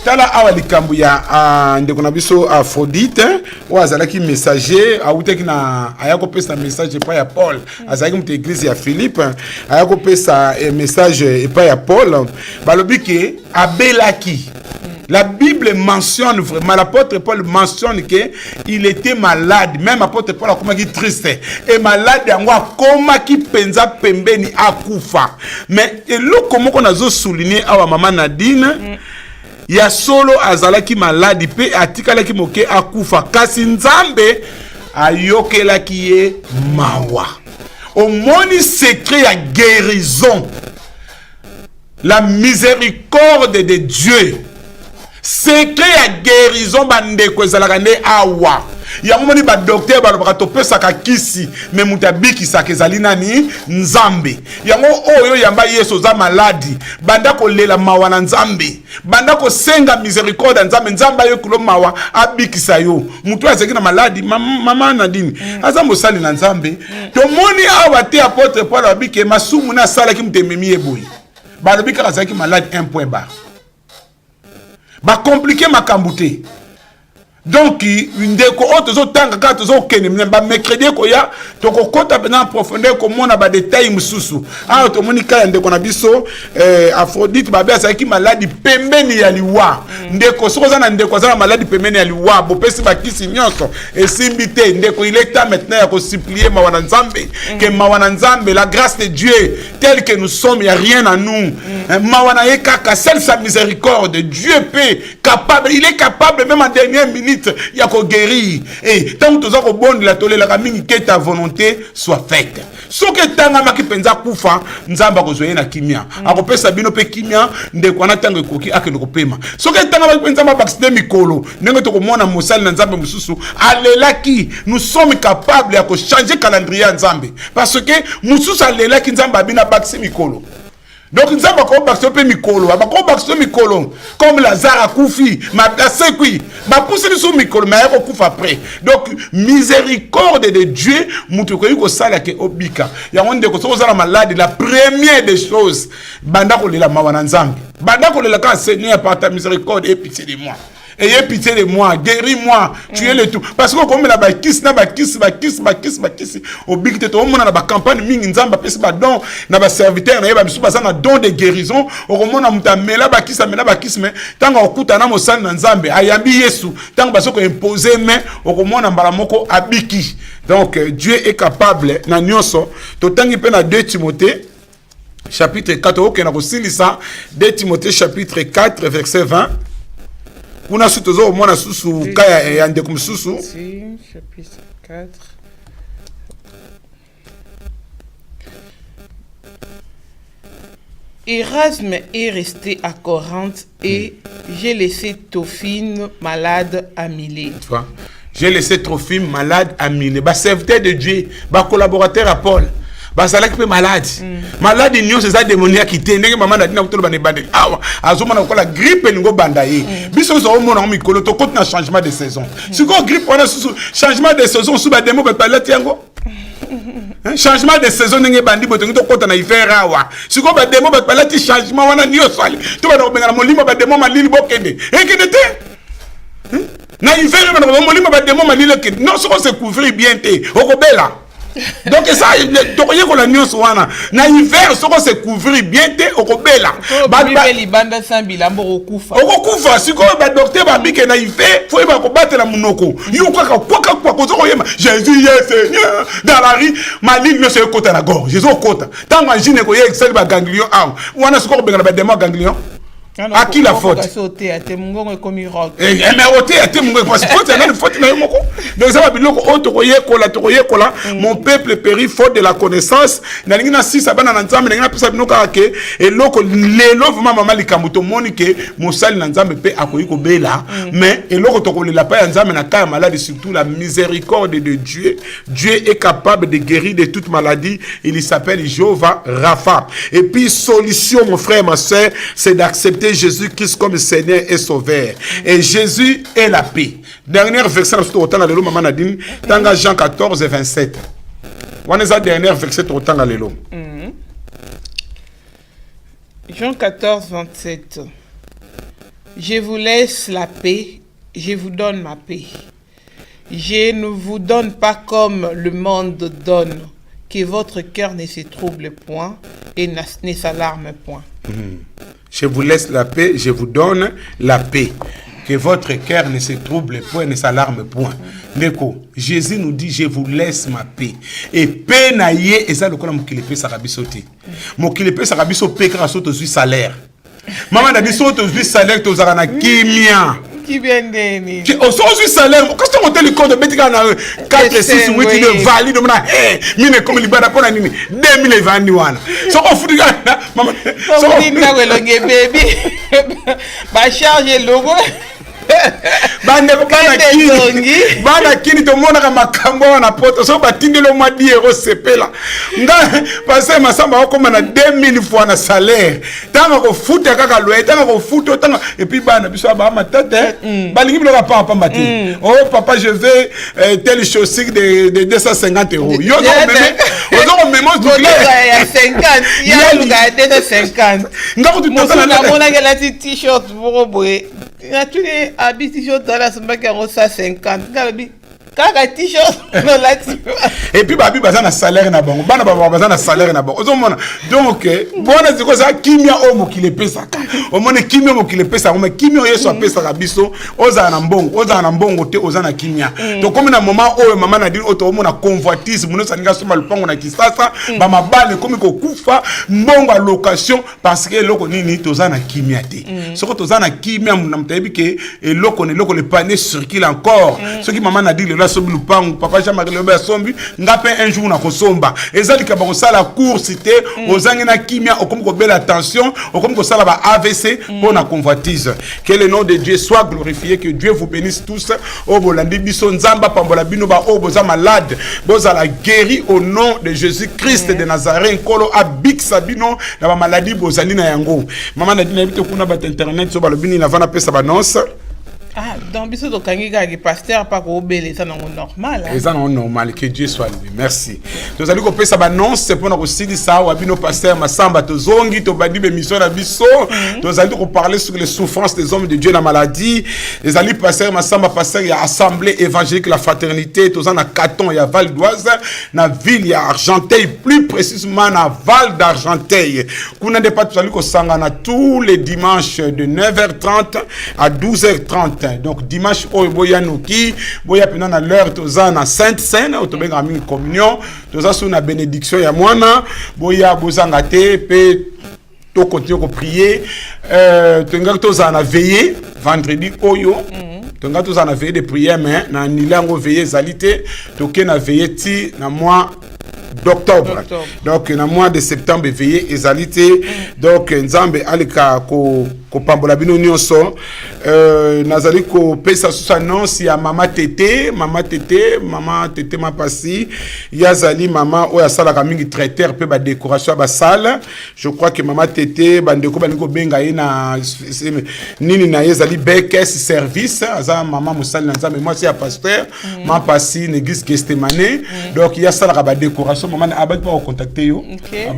Tala awa likambu ya ndeko na biso Aphrodite o azalaki messager awuteki na ayako pesa message pa ya Paul azalaki mu église ya Philippe ayako pesa message pa ya Paul balobi ke abelaki. La Bible mentionne vraiment, l'apôtre Paul mentionne qu'il était malade, même l'apôtre Paul a comme triste et malade comme qui penza pembeni akufa. Mais le comment qu'on a souligné à maman Nadine ya solo azalaki maladi pe atikalaki moke akufa kasi Nzambe ayokelaki ye mawa. Au moni secret ya guérison, la miséricorde de Dieu, secret ya guérison bandeko ezalaka nde awa yango moni ba docteur ba lobaka topesaka kisi mais muta bikisaka ezali nani nzambe yango oyo yamba yesu za maladi banda kolela mawa na nzambe banda kosenga miséricorde ya nzambe nzambe ayo kulo mawa abikisa yo mutu azeki na maladi mama na dini aza mosali na nzambe tomoni awa te apôtre Paul abike masumu na sala ki mutememi eboyi ba lobika azaki malade 1 point barre ba compliquer makambo te. Donc, ndeko otozo tanga ka tozo kene ba mercredi ko ya to ko kota en profondeur ko mona ba détail mususu a to monika ndeko na biso Aphrodite ba bia saki maladi pembeni ya liwa ndeko sokoza na ndeko za maladi pembeni ya liwa bo pesi ba kisi nyonso esimbite ndeko il est temps maintenant ya ko supplier mawana nzambe que mawana nzambe la grâce de Dieu tel que nous sommes il y a rien à nous mawana ekaka seule sa miséricorde Dieu peut capable il est capable même en dernière minute il y a qu'on guérir et tant que tu as bon de la tolérer la mingi que ta volonté soit faite ce que tanga maki penza kufa nzamba kozoye na kimia akopesa bino pe kimia ndeko na tanga koki akelo kopema ce que tanga maki penza mabakiste mikolo ndenge to komona mosali na nzambe mususu alelaki nous sommes capables ya changer calendrier nzambe parce que mususu alelaki nzamba bina bakisi mikolo. Donc nous avons bakso mikolo, bakso mikolo comme Lazare a koufi, ma sekui, ba pousse sur mikolo, mais il kouf après. Donc miséricorde de Dieu, mutu ko yuko sala ke obika. Ya wonde ko so sala malade la première des choses, banda ko lela mawana nzambe. Banda ko lela ka Seigneur par ta miséricorde et pitié de moi. Ayez pitié de moi, guéris-moi, tu es le tout. Parce que comme la bakis, au big te to mona na ba campagne mingi nzamba pesi ba don na ba serviteur na yeba bisu ba na don de guérison, au mona mutamela bakis mais tanga okuta na mosali na nzambe ayambi Yesu, tanga basoko imposer mais au mona mbala moko abiki. Donc Dieu est capable na nyonso, to tangi pe na 2 Timothée chapitre 4 OK na ko silisa 2 Timothée chapitre 4 verset 20. Kuna sutozo mona susu kaya ya ndeko mususu. Si, chapitre 4. Erasme est resté à Corinthe et j'ai laissé Tophine malade à Milet. Tu vois? J'ai laissé Trophime malade à Milet. Ba serviteur de Dieu, ba collaborateur à Paul. Basala qui peut malade. Malade nion c'est ça démoniaque qui té ndenge maman na dina kutolo bane bande. Ah, azoma na kola grippe ngo bandaye. Biso so mo na mikolo to compte na changement de saison. Si ko grippe on a changement de saison sous ba démo ba palati yango. Changement de saison ndenge bandi boto to kota na hiver awa. Si ko ba démo ba palati changement wana niyo swali. To ba benga na molimo ba démo malili bokende. Ekende te. Na hiver ba molimo ba démo malili ke. Non so ko se couvrir bien te. Okobela. Donc ça tokoye ko la nyonso wana na hiver soko se couvrir bien te okobela ba libanda sambila mbo okufa siko ba docteur ba bike na hiver faut ba ko batela munoko yuka kwa ko zoko yema Jésus est Seigneur dans la rue maline ne se kota na gorge Jésus kota tant imagine ko ye excel ba ganglion ah wana siko benga ba demo ganglion. À qui la faute? Mais mon peuple périt faute de la connaissance. Mais surtout la miséricorde de Dieu. Dieu est capable de guérir de toute maladie. Il s'appelle Jéhovah Rapha. Et puis solution, mon frère, ma soeur, c'est d'accepter Jésus-Christ comme Seigneur et Sauveur. Et Jésus est la paix. Dernier verset, dans Jean 14 et 27. On est à dernier verset au temps de Jean 14, 27. Je vous laisse la paix, je vous donne ma paix. Je ne vous donne pas comme le monde donne, que votre cœur ne se trouble point et ne s'alarme point. Je vous laisse la paix, je vous donne la paix. Que votre cœur ne se trouble point, ne s'alarme point. Neko, Jésus nous dit, je vous laisse ma paix. Et paix naïe, et ça, le coup, mon kilepe sarabisoté. Mon kilepe sarabiso paix, car ça, tu salaire. Maman n'a dit, tu salaire, tu as un kimia. Qui vient d'aimer. Au sens du salaire, quand tu montes le compte de Bétika, 4, 6, 8, il valide, mine comme il bada pour la nini, 2021. So, on fout du gars, maman. So, on dit, baby. Bah, charge le logo. bana kini to mona kama makambo na poto so batindelo mwa 10 euros sepela nga parce masamba okoma na 2000 fois na salaire tanga ko futa kaka loyer tanga ko futa tanga et puis bana biso ba matata balingi bilo pa pamba te oh papa je vais telle chaussure de 250 euros yo donc même il y a 50 il y a le gars de 50 nga ko tu tata na mona que la t-shirt pour boy na tu les habits t-shirt dans la samba qui en 50 gabi kaka t-shirt et puis babi baza na salaire na bango bana baba baza na salaire na bango ozomona donc bona ziko za kimia omo ki le pesa o mona kimia omo ki le pesa o kimia yeso apesa ka biso oza na mbongo te oza na kimia to comme na moment oyo mama na dini oto omona convoitise muno saninga soma lupango na kisasa ba mabale komi ko kufa mbongo a location parce que loko nini toza na kimia te soko toza na kimia na mtayebi ke loko le panier circule encore ce qui mama na dini sombi lupango papa Jean-Marie Lobe sombi ngape un jour na kosomba ezali ka ba sala course te ozangi na kimia okomi ko bela attention okomi ko sala ba AVC pour na convoitise que le nom de Dieu soit glorifié, que Dieu vous bénisse tous o bolandi biso nzamba pambola bino ba o boza malade boza la guéri au nom de Jésus-Christ de Nazareth kolo abik sabino na ba maladie bozali na yango mama na dina bito kuna ba internet so ba lobini na vana pesa ba nonce. Ah, donc, biso to kangiga ki pasteur pas ko obele ça non normal. Ça non normal, que Dieu soit loué. Merci. Nous allons couper ça annonce c'est pour nous aussi dire ça wa bino pasteur masamba to zongi to badi be mission na biso. Nous allons parler sur les souffrances des hommes de Dieu la maladie. Les alliés pasteur masamba pasteur il y a assemblée évangélique la fraternité to na Caton il y a Val d'Oise na ville il y a Argenteuil plus précisément na Val d'Argenteuil. Kuna de pas tout allons ko sangana tous les dimanches de 9h30 à 12h30. Donc dimanche oyo boya noki boya pena na l'heure toza na sainte seine otobenga mi communion toza sous na bénédiction ya mwana boya bozanga te pe to continuer ko prier tenga toza na veiller vendredi oyo tenga toza na veiller de prière mais na nilango veiller zalité toke na veiller ti na mois d'octobre. Donc na mois de septembre veiller ezalité donc nzambe alika ko pambola bino nyonso nazali ko pesa sous annonce ya mama tete ma pasi yazali mama oya sala ka mingi traiteur pe ba décoration ba salle je crois que mama tete bandeko baniko benga ina nini na yazali bekes service aza mama musali na nzambe moi c'est ya pasteur ma pasi l'église Gethsemane donc ya sala ka ba décoration mama na abati pa contacter yo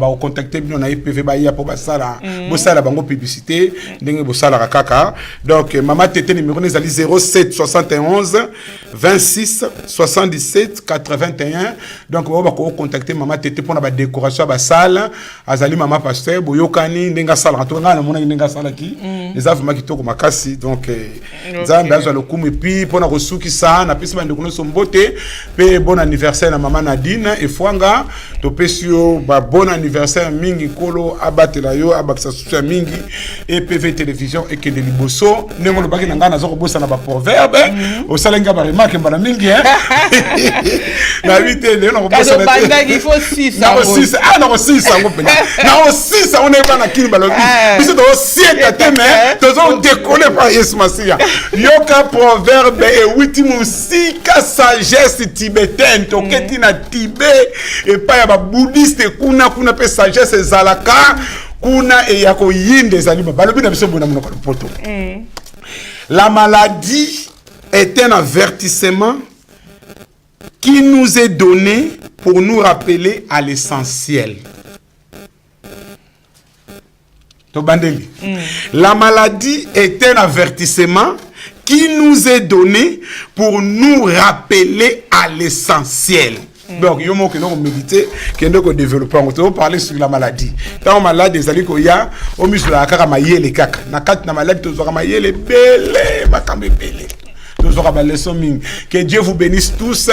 ba contacter bino na IPV ba ya po ba sala bo sala bango publicité ndenge bo sala kaka donc mama tete numéro nezali 07 71 26 77 81 donc on va contacter mama tete pour na ba décoration ba salle azali mama pasteur boyokani ndenga sala to ngana mona ndenga sala ki les avuma kitoko makasi donc nzambe azwa lokumu puis pour na kosuki sa na pesi bande kono sombote pe bon anniversaire na mama Nadine et Fwanga to pesio ba bon anniversaire mingi kolo abatela yo abakisa susu mingi et PV télévision et que de liboso nengo lo baki na ngana zo kobosa na ba proverbe o salenga ba remarque mbana mingi na 8 le no kobosa na il faut 6 na 6 na 6 ngo pena na 6 on est pas na kini balobi biso to 7 teme to zo décoller par Yesu Masia yoka proverbe et 8 musika sagesse tibétaine to keti na Tibet et pas ya ba bouddhiste kuna pe sagesse zalaka kuna e yako yinde zaliba balobi na biso bona monoko poto. La maladie est un avertissement qui nous est donné pour nous rappeler à l'essentiel. Tobandeli. La maladie est un avertissement qui nous est donné pour nous rappeler à l'essentiel. Donc, il y a un peu méditer, qui est développé. On va parler sur la maladie. Quand on a malade, des alliés, il y a un muscle à la maille, les caca. Na maladie, tu auras maille, les belles, ma cambe belle. Que Dieu vous bénisse tous.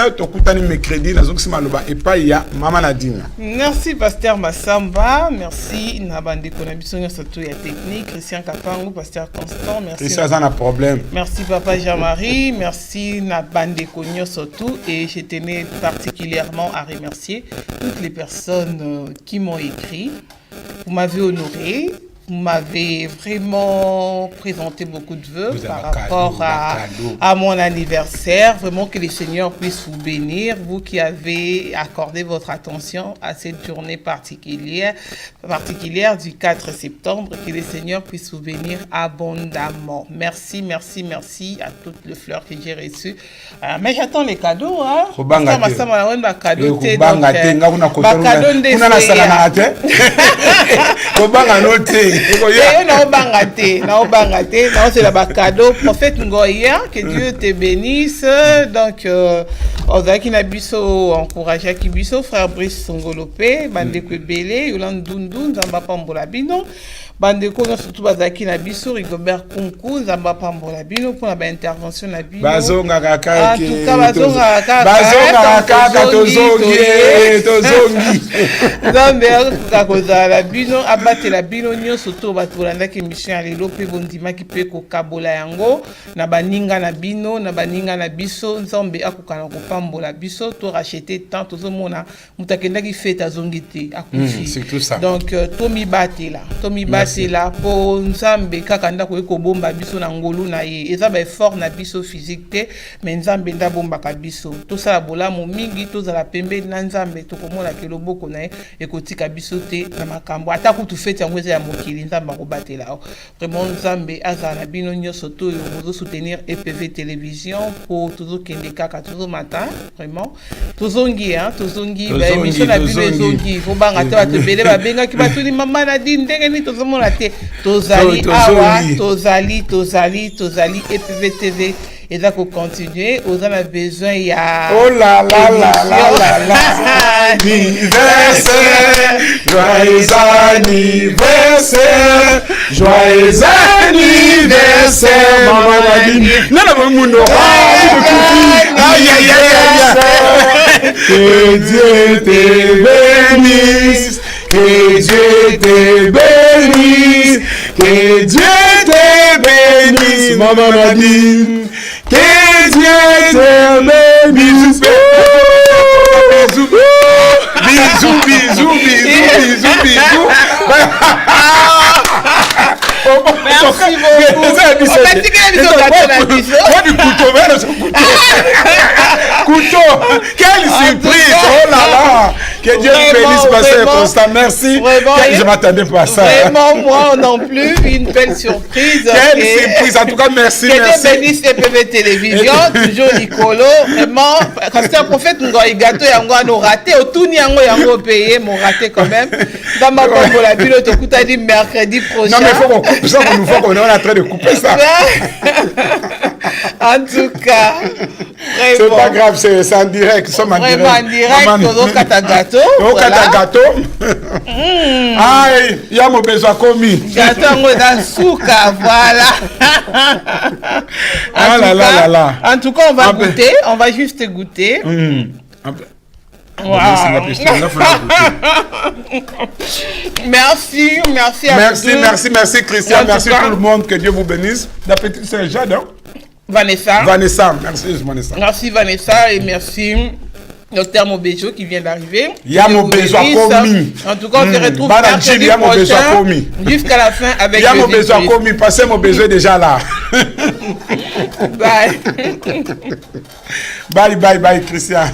Merci pasteur Massamba, merci Nabandi Konabison surtout la technique, Christian Kapango, pasteur Constant, merci. Christian a un problème. Merci papa Jean-Marie, merci Nabandi Konyo surtout et je tenais particulièrement à remercier toutes les personnes qui m'ont écrit. Vous m'avez honoré. Vous m'avez vraiment présenté beaucoup de vœux par rapport à mon anniversaire. Vraiment que les seigneurs puissent vous bénir. Vous qui avez accordé votre attention à cette journée particulière du 4 septembre. Que les seigneurs puissent vous bénir abondamment. Merci, merci, merci à toutes les fleurs que j'ai reçues. Mais j'attends les cadeaux. Hein? C'est la cadeau prophète Ngoya, que Dieu te bénisse. Donc Ozaki Nabiso encouragé Kibiso frère Brice Songolopé bandeko belé Yolande Dundu Zamba Pambola Bino bandeko surtout bazaki Nabiso Rigobert Kunku Zamba Pambola Bino pour la intervention na bino bazonga kaka en tout cas bazonga kaka tozongi Zambe kakoza la bino abate la bino nyo surtout batolanda ki mission alelo pe bondima ki pe ko kabola yango na baninga na bino na baninga na biso Nzambe akokana ko pambola biso to racheter tant to mona mutakenda ki feta zongite akufi c'est tout ça donc Tomi Batela po Nzambe kaka ndako eko bomba biso na ngolu na ye eza ba effort na biso physique te mais Nzambe nda bomba ka biso to sala bolamu mingi to zala pembe na Nzambe to komona ke loboko na ye ekotika biso te na makambo ata kutu fete yango eza ya mokili Nzambe ko batela vraiment Nzambe azala na bino nyonso to yo bozo soutenir EPV télévision pour toujours kende kaka toujours matin vraiment tozongi ba émission na bino ezongi faut banga te bato bele babenga ki batuni mama na di ndenge ni tozomona te tozali awa tozali EPV TV et là qu'on continue on a besoin il y a oh là là anniversaire joyeux anniversaire maman Nadine nana mundo que Dieu te bénisse que Dieu te bénisse que Dieu te bénisse maman Nadine que Dieu te bénisse bisous merci beaucoup couteau quelle surprise oh là là que Dieu bénisse pasteur Constant merci je m'attendais pas à ça vraiment moi non plus une belle surprise quelle surprise en tout cas merci que Dieu bénisse EPV télévision toujours Nicolo vraiment quand c'est un prophète ngoy gâteau yango no raté otuni yango payé mon raté quand même dans ma pompe la bilo to kuta dit mercredi prochain non mais faut qu'on coupe ça pour nous faut qu'on est en train de couper ça en tout cas c'est pas grave c'est en direct nous sommes en direct vraiment en direct au Katagato aïe ya mo besoin commis gâteau ngo dans souka voilà en tout cas on va goûter on va juste goûter wow. Merci Christian, merci tout le monde, que Dieu vous bénisse. La petite sœur Jade, Vanessa, merci Vanessa. Merci Vanessa et merci Docteur Mobejo qui vient d'arriver. Mobejo commis. En tout cas, on se retrouve mercredi prochain jusqu'à la fin avec Mobejo commis. Passez Mobejo déjà là. Bye. Bye Christian.